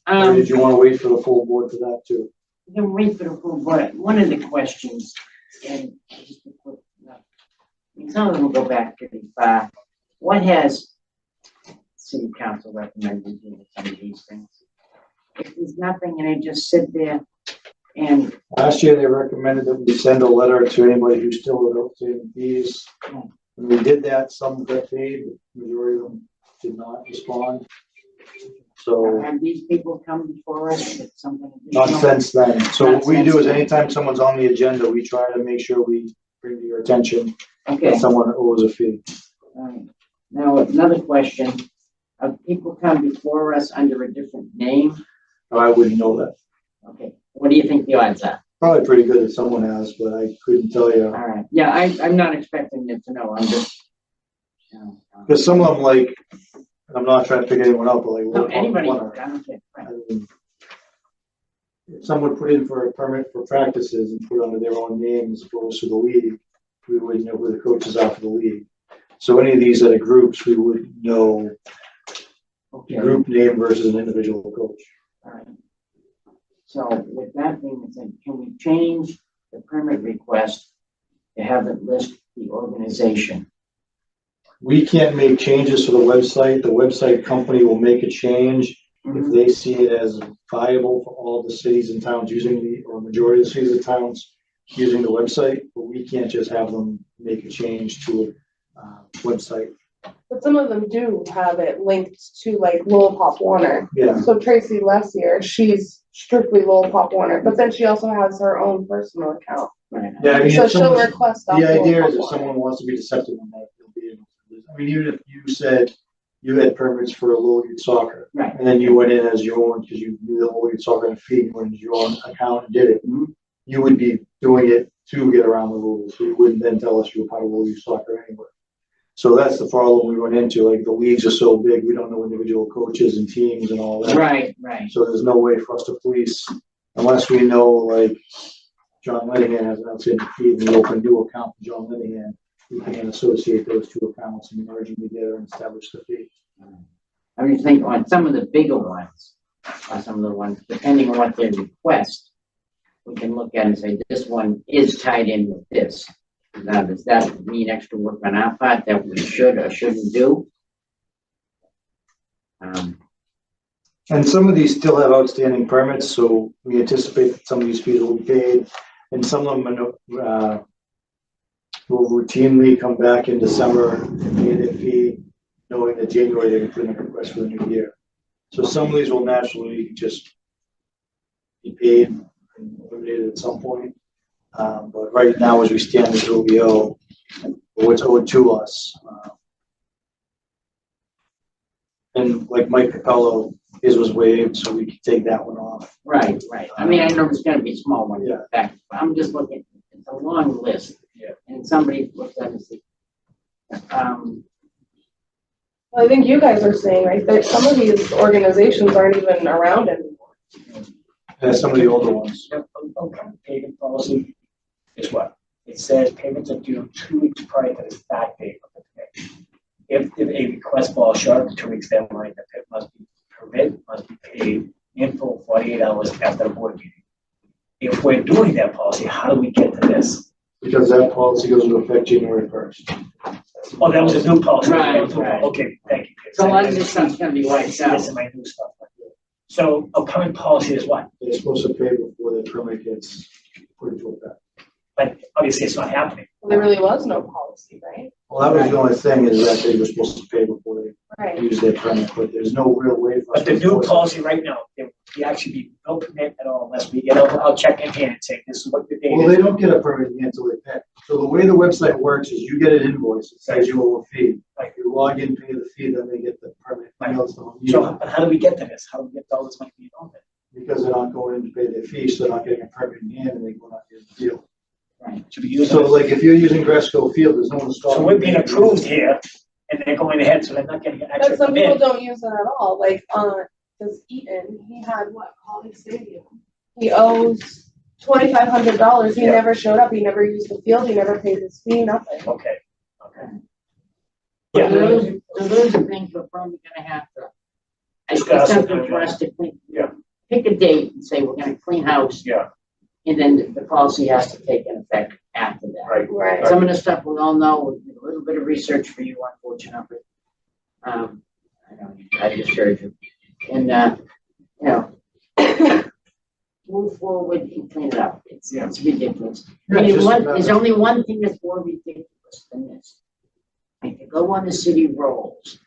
Or did you wanna wait for the full board for that too? we can wait for the full board. One of the questions, and just a quick, I mean, some of them will go back pretty far. What has city council recommended doing with some of these things? If there's nothing and they just sit there and, Last year, they recommended that we send a letter to anybody who's still owed outstanding fees. When we did that, some got paid, the majority of them did not respond. So, have these people come before us with something not additional? since then. So Not what we do since is then. anytime someone's on the agenda, we try to make sure we bring to your attention Okay. that someone owes a fee. All right. Now, another question, have people come before us under a different name? I wouldn't know that. Okay, what do you think the odds are? Probably pretty good if someone has, but I couldn't tell you. All right, yeah, I'm not expecting them to know, I'm just, you know. Because some of them, like, I'm not trying to pick anyone up, but like. No, anybody, one I don't care. I Right. mean, if someone put in for a permit for practices and put under their own name as opposed to the league, we wouldn't know who the coaches are for the league. So any of these other groups, we would know the Okay, group name versus an individual coach. all right. So with that being said, can we change the permit request to have it list the organization? We can't make changes to the website. The website company will make a change if they see it as viable for all the cities and towns using the, or majority of the cities and towns using the website, but we can't just have them make a change to a website. But some of them do have it linked to like Lowell Pop Warner. Yeah, So Tracy Lessier, she's strictly Lowell Pop Warner, but then she also has her own personal account. Right. yeah, I mean, So if she'll someone's- request off the idea Lowell is if Pop Warner. someone wants to be deceptive on that, they'll be able to. I mean, even if you said you had permits for Lowell Youth Soccer, Right. and then you went in as your own, because you knew the Lowell Youth Soccer and fee, you went into your own account and did it, Mhm. you would be doing it to get around the rules. You wouldn't then tell us you were part of Lowell Youth Soccer anyway. So that's the problem we run into, like the leagues are so big, we don't know individual coaches and teams and all that. Right, right. So there's no way for us to police, unless we know like John Linehan has an outstanding fee and we open a new account for John Linehan, we can then associate those two accounts and merge them together and establish the fee. I mean, think on some of the bigger ones, or some of the ones, depending on what they request, we can look at and say, this one is tied in with this. Now, does that mean extra work on our part that we should or shouldn't do? And some of these still have outstanding permits, so we anticipate that some of these fees will be paid. And some of them will routinely come back in December and pay their fee, knowing that January they can put in a request for the new year. So some of these will naturally just be paid and eliminated at some point. But right now, as we stand, this will be owed, what's owed to us. And like Mike Capello, his was waived, so we could take that one off. Right, right. I mean, I know it's gonna be small ones, Yeah. but I'm just looking, it's a long list. Yeah. And somebody looks at it and says, Well, I think you guys are saying, right, that some of these organizations aren't even around anymore. And some of the older ones. Okay, payment policy is what? It says payments are due 2 weeks prior to the start date of the payment. If a request falls short of the 2 weeks deadline, the permit must be paid in full 48 hours after the board meeting. If we're doing that policy, how do we get to this? Because that policy goes into effect January 1st. Oh, that was a new policy. Right, right. Okay, thank you. so a lot of this stuff's gonna be wiped out. This is my new stuff. So a current policy is what? They're supposed to pay before the permit gets put into effect. But obviously it's not happening. Well, there really was no policy, right? Well, that was the only thing, is that they were supposed to pay before they Right. use their permit, but there's no real way for us But the to new enforce it. policy right now, there will actually be no permit at all unless we get, I'll check in here and say, this is what the date Well, is. they don't get a permit until they pay. So the way the website works is you get an invoice, it says you owe a fee. Right. You log in, pay the fee, then they get the permit. Right. mailed to them. So, but how do we get to this? How do we get all this money being owned? Because they're not going in to pay their fee, so they're not getting a permit in hand and they're not getting the deal. to be using. So like if you're using Gresco Field, there's no one to stop. So we're being approved here, and they're going ahead, so they're not getting an extra But some people permit. don't use it at all, like, this Eaton, he had what, College Stadium? He owes $2,500, he Yeah. never showed up, he never used the field, he never paid his fee, nothing. Okay, okay. So Yeah. those are things we're probably gonna have to. It's Discuss it, something for us to clean. Yeah. Pick a date and say we're gonna clean house. Yeah. And then the policy has to take an effect after that. Right. Right. Some of the stuff we all know, we did a little bit of research for you, unfortunately. I know, I assured you. And, you know, move forward and clean it up. It's ridiculous. Yeah, I mean, just there's only one thing that's more ridiculous than this. If you go on the city rolls,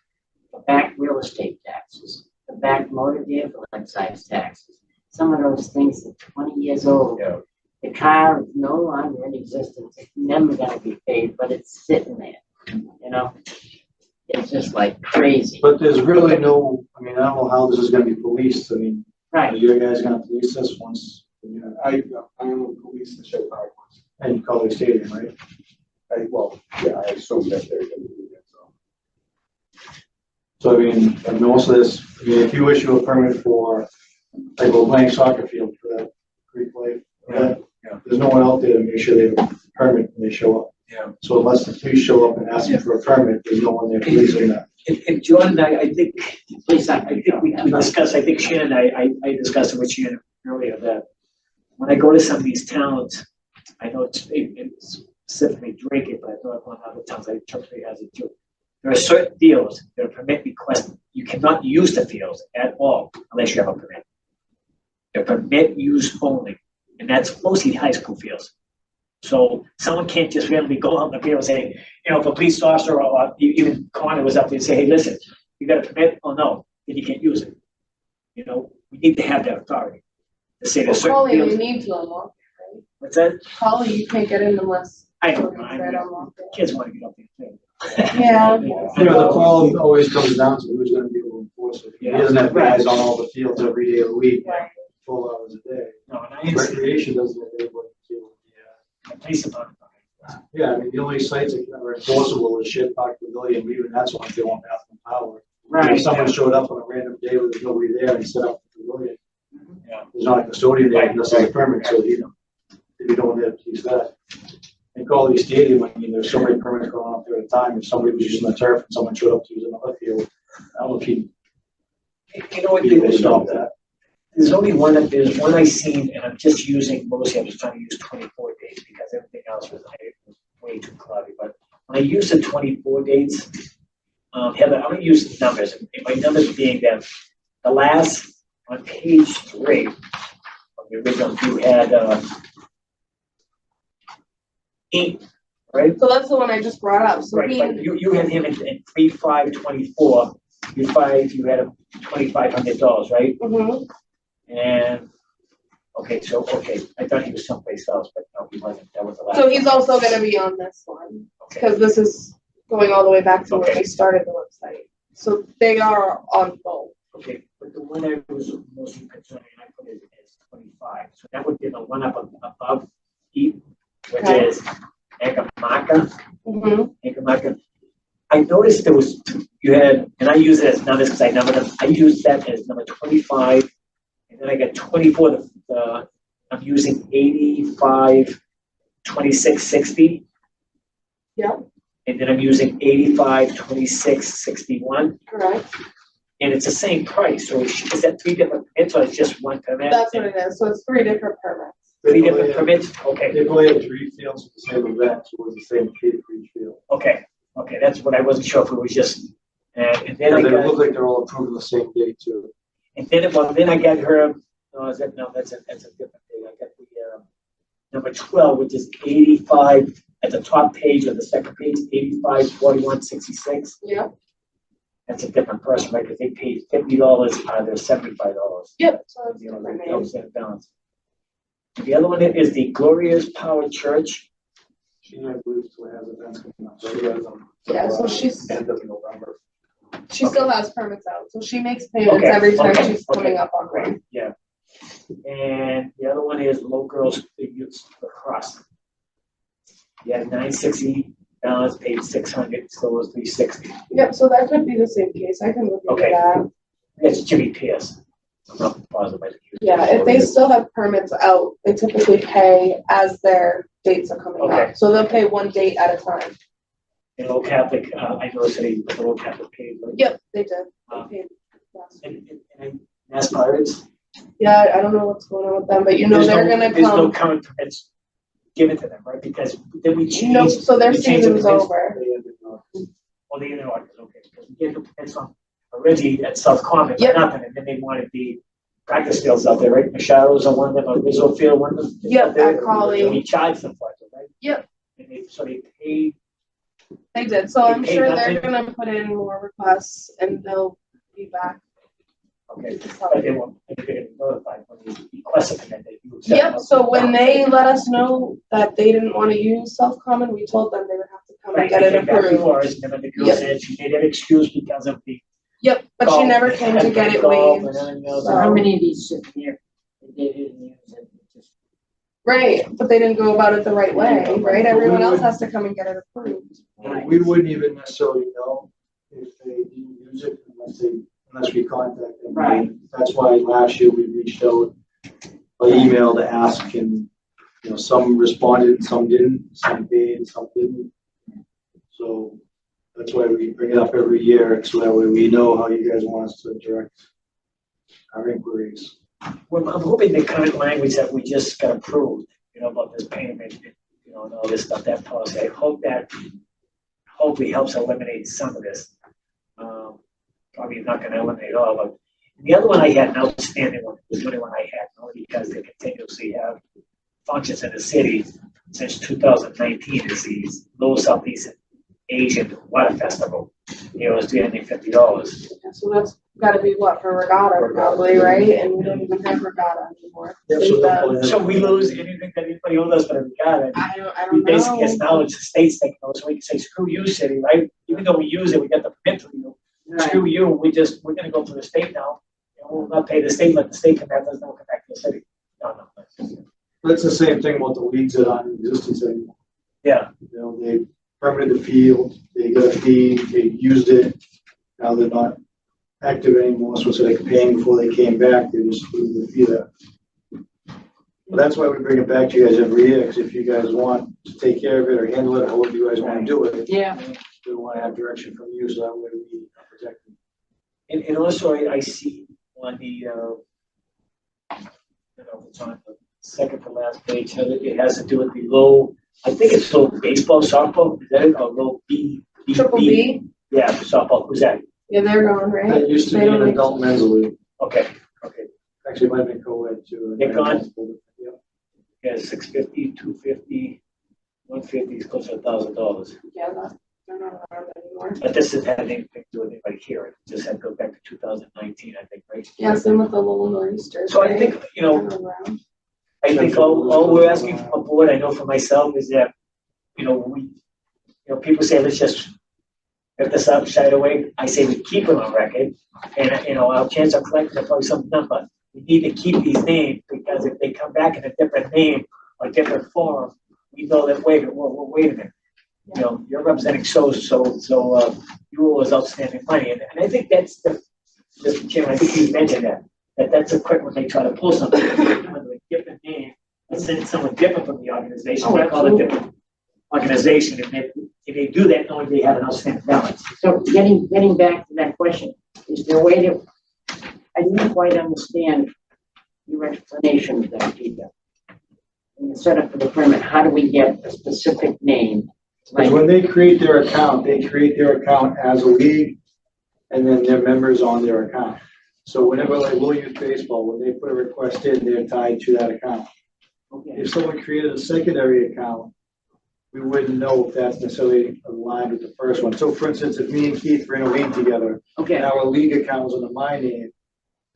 the back real estate taxes, the back motor vehicle excise taxes, some of those things are 20 years old. Yeah. The car is no longer in existence. It's never gonna be paid, but it's sitting there, you know? It's just like crazy. But there's really no, I mean, I don't know how this is gonna be policed. I mean, are Right. you guys gonna police this once? I am the police in Shep Park once. And College Stadium, right? I assume that they're gonna do that, so. So I mean, and also this, I mean, if you issue a permit for, like, we're playing soccer field for that Greek play, Yeah, yeah. there's no one out there to make sure they have a permit when they show up. Yeah. So unless the police show up and ask you for a permit, there's no one there policing that. And Jordan, I think, Please, I think we discussed, I think Shannon, I discussed it with Shannon earlier, that when I go to some of these towns, I know it's specifically drinking, but I know on other towns, I interpret it as it too. There are certain fields that are permit requested. You cannot use the fields at all unless you have a permit. They're permit use only, and that's mostly high school fields. So someone can't just randomly go out in the field and say, you know, if a police officer or even Connor was up there and say, hey, listen, you got a permit? Oh, no, then you can't use it. You know, we need to have that authority to say there's certain Holly, you fields. need to unlock it, right? What's that? Holly, you can't get in unless. I know, someone I said mean, unlock it. kids want to get up there and play. Yeah. You know, the problem always comes down to who's gonna be able to enforce it. He doesn't have guys on all the fields every day of the week, Right. 12 hours a day. No, and I understand Recreation doesn't have anybody to. the police department. Yeah, I mean, the only sites that are enforceable is Ship Park Pavilion, even that's once they want bathroom power. Right. If someone showed up on a random day where there's nobody there and set up the pavilion, Yeah. there's not a custodian there Right, unless there's a right, permit, so you don't have to use that. And College Stadium, I mean, there's so many permits going on there at a time. If somebody was using the turf and someone showed up to use another field, I don't know if he'd You know what, be able to stop that. there's one I seen, and I'm just using, mostly I'm just trying to use 24 days because everything else was way too cloudy. But when I use the 24 dates, Heather, I'm gonna use numbers, and my numbers being that the last, on page 3 of the original, you had 8, right? So that's the one I just brought up, so Right, he, but you had him in 3/5/24, you had him $2,500, right? Mhm. And, okay, I thought he was someplace else, but no, he wasn't, that was the last. So he's one. also gonna be on this one, Okay, because this is going all the way back to when Okay. we started the website. So they are on both. okay, but the one I was mostly concerned, and I put it as 25, so that would be the one up above E, which Okay. is Egamaka. Mhm. I noticed there was, you had, and I use it as numbers because I numbered them, I used that as number 25, and then I got 24, I'm using 85, 26, 60. Yeah. And then I'm using 85, 26, 61, Correct. and it's the same price, so is that 3 different permits, or it's just one permit? That's what it is, so it's 3 different permits. 3 different permits, okay. They probably have 3 fields for the same event, so it was the same fee for each field. Okay, that's what I wasn't sure if it was just, and then I And they got, look like they're all approved on the same day too. and then I got her, that's a different thing, I got the, number 12, which is 85, at the top page of the second page, 85, 41, 66. Yeah. That's a different person, right, because they paid $50 out of their $75. Yep. So it's You know, different the names. outstanding balance. The other one is the Glorious Power Church. She, I believe, still has events coming up. So she has them. Yeah, so she's, End of November. she still has permits out, so she makes payments Okay, every time okay, she's coming okay. up on rate. Yeah. And the other one is Low Girls Figures Lacrosse. You had 960 balance, paid 600, so it was 360. Yep, so that could be the same case. I can look into Okay. that. That's Jimmy Pierce. I'm not positive. Yeah, if they still have permits out, they typically pay as their dates are coming Okay. up. So they'll pay one date at a time. In Old Catholic, I know the Old Catholic paid. Right? Yep, they did. They paid last week. And Mass Pirates. Yeah, I don't know what's going on with them, but you know, they're gonna There's no come. current permits given to them, right? Because then we changed. Nope, so their we changed the season's permits. over. Well, they didn't want it, okay, because we gave the permits on originally at South Common, Yep. but nothing, and then they wanted the practice fields out there, right? Michelle's on one of them, a Rizzo Field, one of them. Yep, at Collie. We charged them for it, right? Yep. And so they paid. They did, so They I'm paid sure nothing? they're gonna put in more requests and they'll be back. Okay, but they won't, they get notified when you request a permit, that you accept. Yep, so when they let us know that they didn't wanna use South Common, we told them they would have to come and Right, get they it came back approved. before us, and then the girl Yep. said she made an excuse because of the. Yep, but she golf, never came to get it golf waived. and everything else. So how many of these sit here? They didn't use it, just Right, but they didn't go about it the right way, right? Everyone else has to come and get it approved. We wouldn't even necessarily know if they didn't use it unless we contact them. Right. That's why last year we reached out by email to ask, and, you know, some responded, some didn't, some paid, some didn't. So that's why we bring it up every year, so that way we know how you guys want us to direct our inquiries. Well, I'm hoping the current language that we just got approved, you know, about this payment, you know, and all this stuff, that policy, I hope that hopefully helps eliminate some of this. Probably not gonna eliminate all, but the other one I had, an outstanding one, was the only one I had, only because they continuously have functions in the city since 2019, is the Lowell Southeast Asian Water Festival. You know, it's $350. So that's gotta be what, for regatta probably, right? And we don't even have regatta anymore. Yeah, so they'll- So we lose anything that anybody owes us, but we got it. I We don't basically know. acknowledge the state's taking those, so we can say, screw you, city, right? Even though we use it, we get the permit from you. Screw you, we're gonna go to the state now, and we'll not pay the state, let the state come back, doesn't come back to the city. No. That's the same thing about the leagues that aren't in existence anymore. Yeah, You know, they permitted the field, they got a fee, they used it. Now they're not active anymore, so instead of paying before they came back, they just leave the fee there. But that's why we bring it back to you guys every year, because if you guys want to take care of it or handle it, however you guys want to do it, Yeah. we want to have direction from you, so that way we are protected. and also I see on the, you know, it's on the second to last page, how it has to do with the low, I think it's low baseball, softball, is that it, or low B? Triple B, Yeah, softball, who's that? yeah, they're gone, right? That used to They be don't an make- adult men's league, Okay, actually it might have been co-ed too. They're gone? Yeah. yeah, 650, 250, 150 is close to $1,000. Yeah, they're not around anymore. But this has had anything to do with anybody here, it just had to go back to 2019, I think, right? Yeah, same with the Lowell Nor'easters. So I right? think, you know, They're around. I think all we're asking from the board, I know for myself, is that, you know, people say, let's just rip this up, shy it away. I say we keep it on record, and, you know, our chance of collecting is probably something done, but we need to keep these names, because if they come back in a different name or different form, we know that, wait a minute. You know, you're representing so, you owe us outstanding money, and I think that's Mr. Chairman, I think you mentioned that's a quick when they try to pull something under a different name, and send someone different from the organization, they call it different organization, and if they do that, knowing they have an outstanding balance. So getting back to that question, is there a way to, I didn't quite understand your explanation of that, Peter. In the setup for the permit, how do we get a specific name? Because when they create their account, they create their account as a league, and then their members on their account. So whenever, like Lowell Youth Baseball, when they put a request in, they're tied to that account. Okay. If someone created a secondary account, we wouldn't know if that's necessarily aligned with the first one. So for instance, if me and Keith were in a league together, Okay. and our league account was under my name,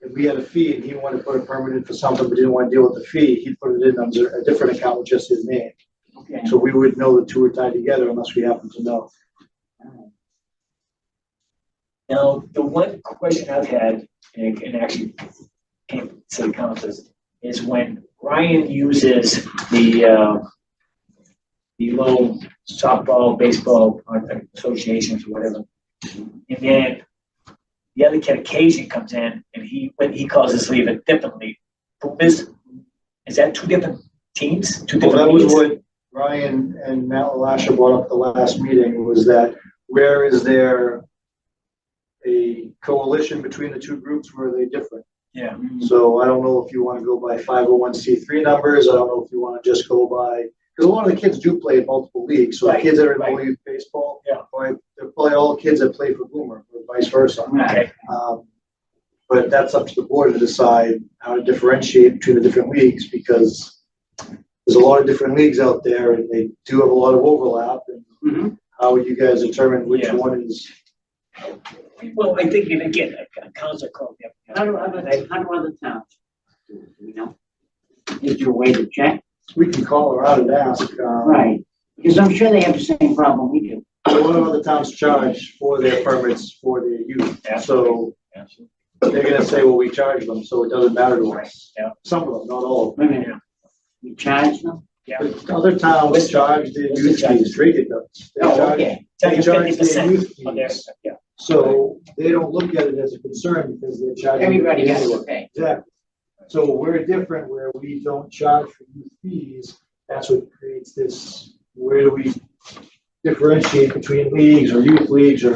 if we had a fee and he wanted to put a permit in for something but didn't want to deal with the fee, he'd put it in under a different account with just his name. Okay. So we would know the two are tied together unless we happen to know. Now, the one question I've had, and actually came to city council, is when Ryan uses the the Lowell softball, baseball associations, or whatever. And then the other kid occasion comes in and when he calls his leave a different league. Is that two different teams? Two Well, different that was leagues? what Ryan and Matt LaLasha brought up at the last meeting, was that where is there a coalition between the two groups, where are they different? Yeah. So I don't know if you want to go by 501c3 numbers. I don't know if you want to just go by, because a lot of the kids do play in multiple leagues. So the Right, kids that are in right. Lowell Youth Baseball, Yeah. or they're probably all kids that play for Boomer, or vice versa. Okay. But that's up to the board to decide how to differentiate between the different leagues, because there's a lot of different leagues out there and they do have a lot of overlap. And how would you guys determine which Yeah. one is? Well, I think, and again, a council called me up. How do other towns do it? Do we know? Is there a way to check? We can call around and ask. Right, because I'm sure they have the same problem we do. A lot of other towns charge for their permits for their youth. So Absolutely. they're gonna say, well, we charge them, so it doesn't matter to us. Yeah. Some of them, not all of them. Wait a minute. We charge them? Yeah. But other towns charge their What's the youth charge? fees, Drake it does. They Oh, charge- okay. They It's charge their 50% youth on there. fees. Yeah. So they don't look at it as a concern because they're charging. Everybody has anyway. to pay. Exactly. So we're different where we don't charge for youth fees. That's what creates this, where do we differentiate between leagues or youth leagues or,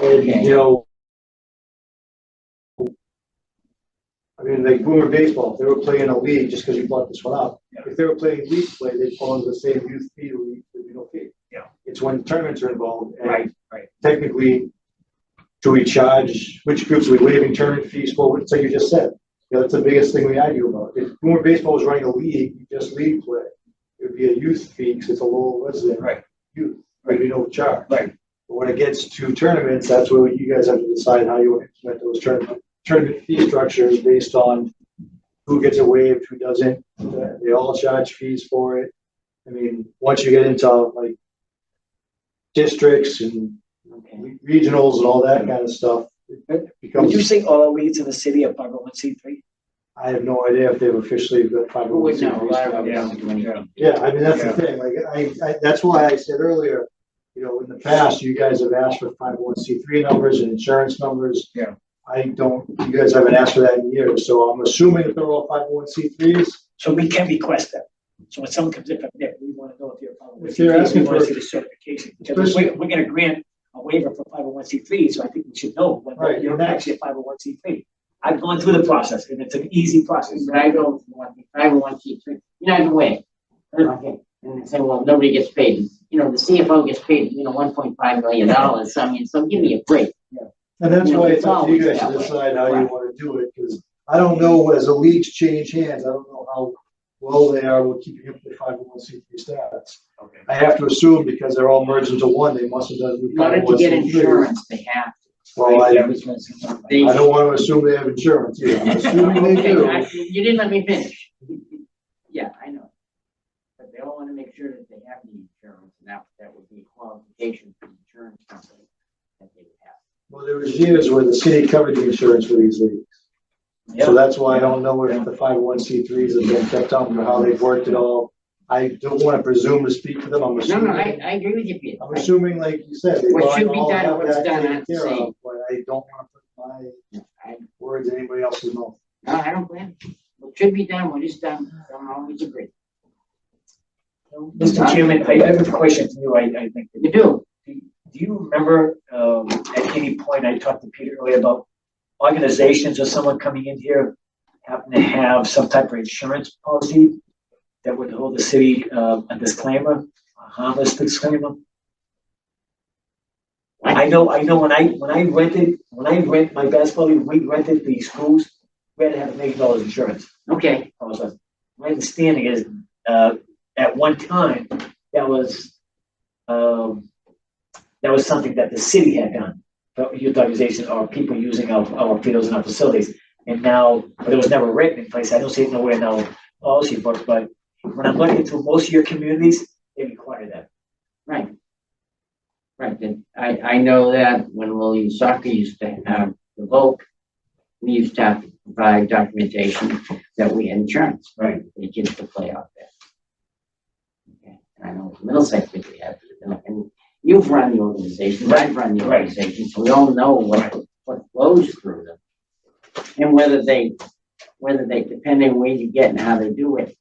and, you know, I mean, like Boomer Baseball, if they were playing a league, just because you brought this one up, if they were playing league play, they'd fall into the same youth fee league, there'd be no fee. Yeah. It's when tournaments are involved. And Right. technically, do we charge, which groups are we waiving tournament fees for? It's like you just said. You know, that's the biggest thing we argue about. If Boomer Baseball was running a league, just league play, it would be a youth fee because it's a low resident. Right. Youth, right? We don't charge. Right. But when it gets to tournaments, that's where you guys have to decide how you implement those tournament fee structures based on who gets it waived, who doesn't. They all charge fees for it. I mean, once you get into like districts and regionals and all that kind of stuff, it becomes. Would you say all leads in the city are 501c3? I have no idea if they've officially got Who would know? 501c3s. Yeah, I mean, that's the thing. Like, I that's why I said earlier, you know, in the past, you guys have asked for 501c3 numbers and insurance numbers. Yeah. You guys haven't asked for that in years, so I'm assuming that they're all 501c3s. So we can request that. So when someone comes in from there, we want to know if you're If you're 501c3, we asking want to for- see the certification. Because we're going to grant a waiver for 501c3, so I think we should know when Right, you're and that's- actually a 501c3. I've gone through the process, and it's an easy process. But I go for 501c3, you know, either way. Okay, and they say, well, nobody gets paid. You know, the CFO gets paid, you know, $1.5 million. I mean, so give me a break. And that's You know, why it's it's up to you always guys to that way. decide how you Right. want to do it, because I don't know, as the leagues change hands, I don't know how well they are with keeping up with 501c3 stats. Okay. I have to assume because they're all merged into one, they must have done. In order to get 501c3. insurance, they have to. Well, I That was when- don't want to assume they have insurance either. I'm assuming they Okay, do. You didn't let me finish. Yeah, I know. But they all want to make sure that they have the insurance, and that would be a qualification for the insurance company that they would have. Well, there was years where the city covered the insurance for these leagues. So that's why I don't know if the 501c3s have been kept on, or how they've worked it all. I don't want to presume to speak for them. I'm No, assuming. I agree with you, Peter. I'm assuming, like you said, they What should be all done, have what's that done, taken I'd care say. of, but I don't want to put my words in anybody else's mouth. No, I don't blame you. What should be done, what is done, don't always agree. Mr. Chairman, I have a question for you, I think. You do. Do you remember, at any point, I talked to Peter earlier about organizations or someone coming in here happen to have some type of insurance policy that would hold the city a disclaimer, a harmless disclaimer? I know when I rent my basketball league, we rented the schools, we had to have $1 million insurance. Okay. My understanding is, at one time, that was something that the city had done, youth organization or people using our fields and our facilities. And now, but it was never written in place. I don't see it nowhere in our policy book, but when I'm looking through most of your communities, they require that. Right. Right, and I know that when William Soccer used to have the vote, we used to have to provide documentation that we had insurance. Right. For the kids to play out there. Okay. I know Middlesex think we have, and you've run the organizations, I've run the organizations, so we all know what flows through them. And whether they, depending on where you get and how they do it,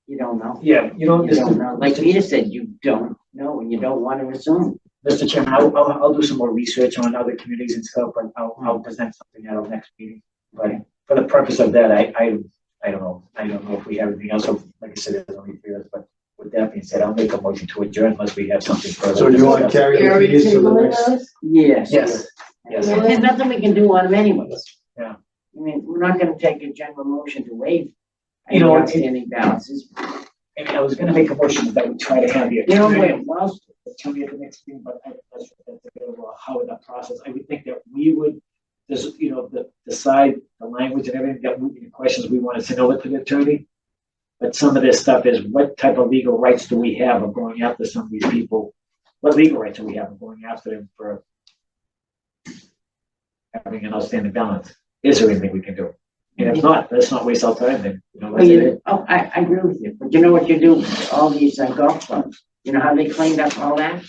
you don't know. Yeah, You don't know. Like Peter said, you don't know and you don't want to assume. Mr. Chairman, I'll do some more research on other communities and stuff, but I'll present something at our next meeting. But for the purpose of that, I don't know. I don't know if we have anything else. So, like I said, there's only 3 of us, but with that being said, I'll make a motion to adjourn unless we have something further. So you want to discuss. carry You're the fees to the tabling next? those? Yes. Yes. Yes. There's nothing we can do on them anyways. Yeah. I mean, we're not gonna take a general motion to waive You know, any outstanding balances. And I was gonna make a motion that we try to have the You know what, attorney, well, attorney at the next meeting, but that's a bit of how in that process. I would think that we would, just, decide the language and everything that the questions we want to send over to the attorney. But some of this stuff is what type of legal rights do we have of going after some of these people? What legal rights do we have of going after them for having an outstanding balance? Is there anything we can do? And if not, let's not waste our time then. I agree with you, but you know what you do with all these golf clubs? You know how they cleaned up all that?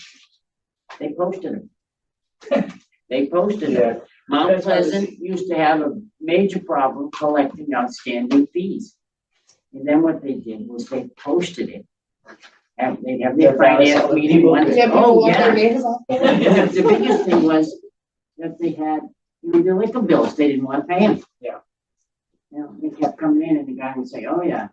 They posted them. They posted it. Mount Pleasant used to have a major problem collecting outstanding fees. And then what they did was they posted it. And they'd have their finance meeting once. Yeah, people Oh, want their yeah. names off the And list. the biggest thing was that they had, the liquor bills, they didn't want to pay them. Yeah. They kept coming in and the guy would say, oh, yeah.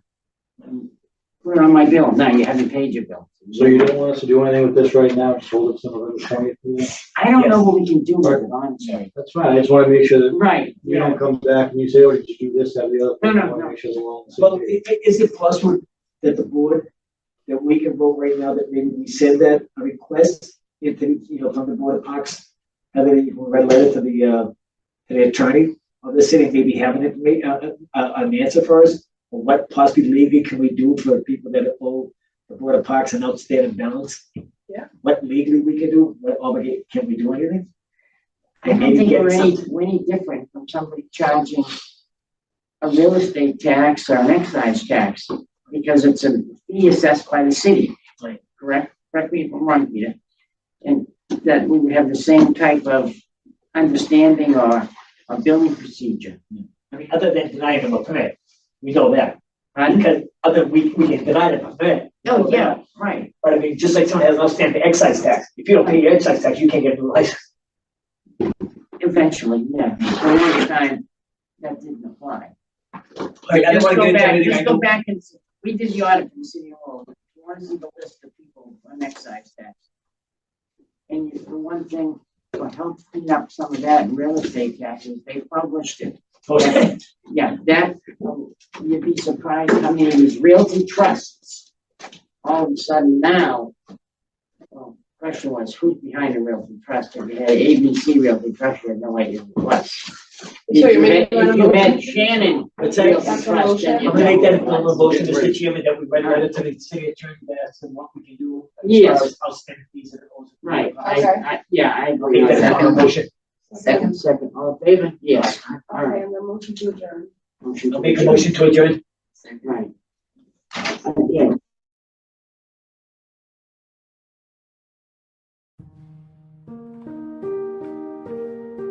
Put it on my bill. No, you haven't paid your bill. So you don't want us to do anything with this right now, just hold it to November 20th meeting? I don't know what we can do with it, honestly. That's fine, I just want to make sure that Right, you don't come back and you say, oh, did you do this, that, the other thing? No, I wanna no. make sure they're all on the Well, same page. is it possible that the board, that we can vote right now that maybe we send that a request into, from the Board of Parks, have a red letter to the attorney of the city, maybe having an answer for us, or what possibly legally can we do for people that owe the Board of Parks an outstanding balance? Yeah. What legally we can do, what obligate, can we do anything? I don't think we're any different from somebody charging a real estate tax or an excise tax, because it's a fee assessed by the city. Right. Correct me if I'm wrong, Peter. And that we would have the same type of understanding or a billing procedure. I mean, other than denying them a permit, we know that. Right? Because we can deny them a permit. Oh, yeah, right. But I mean, just like someone has an outstanding excise tax, if you don't pay your excise tax, you can't get a new license. Eventually, yeah. For a long time, that didn't apply. I don't Just wanna go get into back, anything I just go don't- back and, we did the audit for the city of Lowell. If you want to see the list of people on excise tax. And the one thing, what helped clean up some of that in real estate taxes, they published it. Okay. Yeah, that, you'd be surprised how many of these realty trusts, all of a sudden now, well, question was, who's behind a realty trust? If you had ABC Realty Trust, you had no idea who it was. So If you're making you a had motion? Shannon What's that? Realty That's a Trust, motion? then you I'm gonna make that a know. formal motion, Mr. Chairman, that we write a letter to the city attorney that asks them what we can do. Yes. As far as outstanding fees that owes. Right, Okay. yeah, I agree Make with that a that. motion. Second, all in favor? Yes. All Okay, right. and then motion to adjourn. Motion I'll to make a adjourn. motion to adjourn. Right. Again,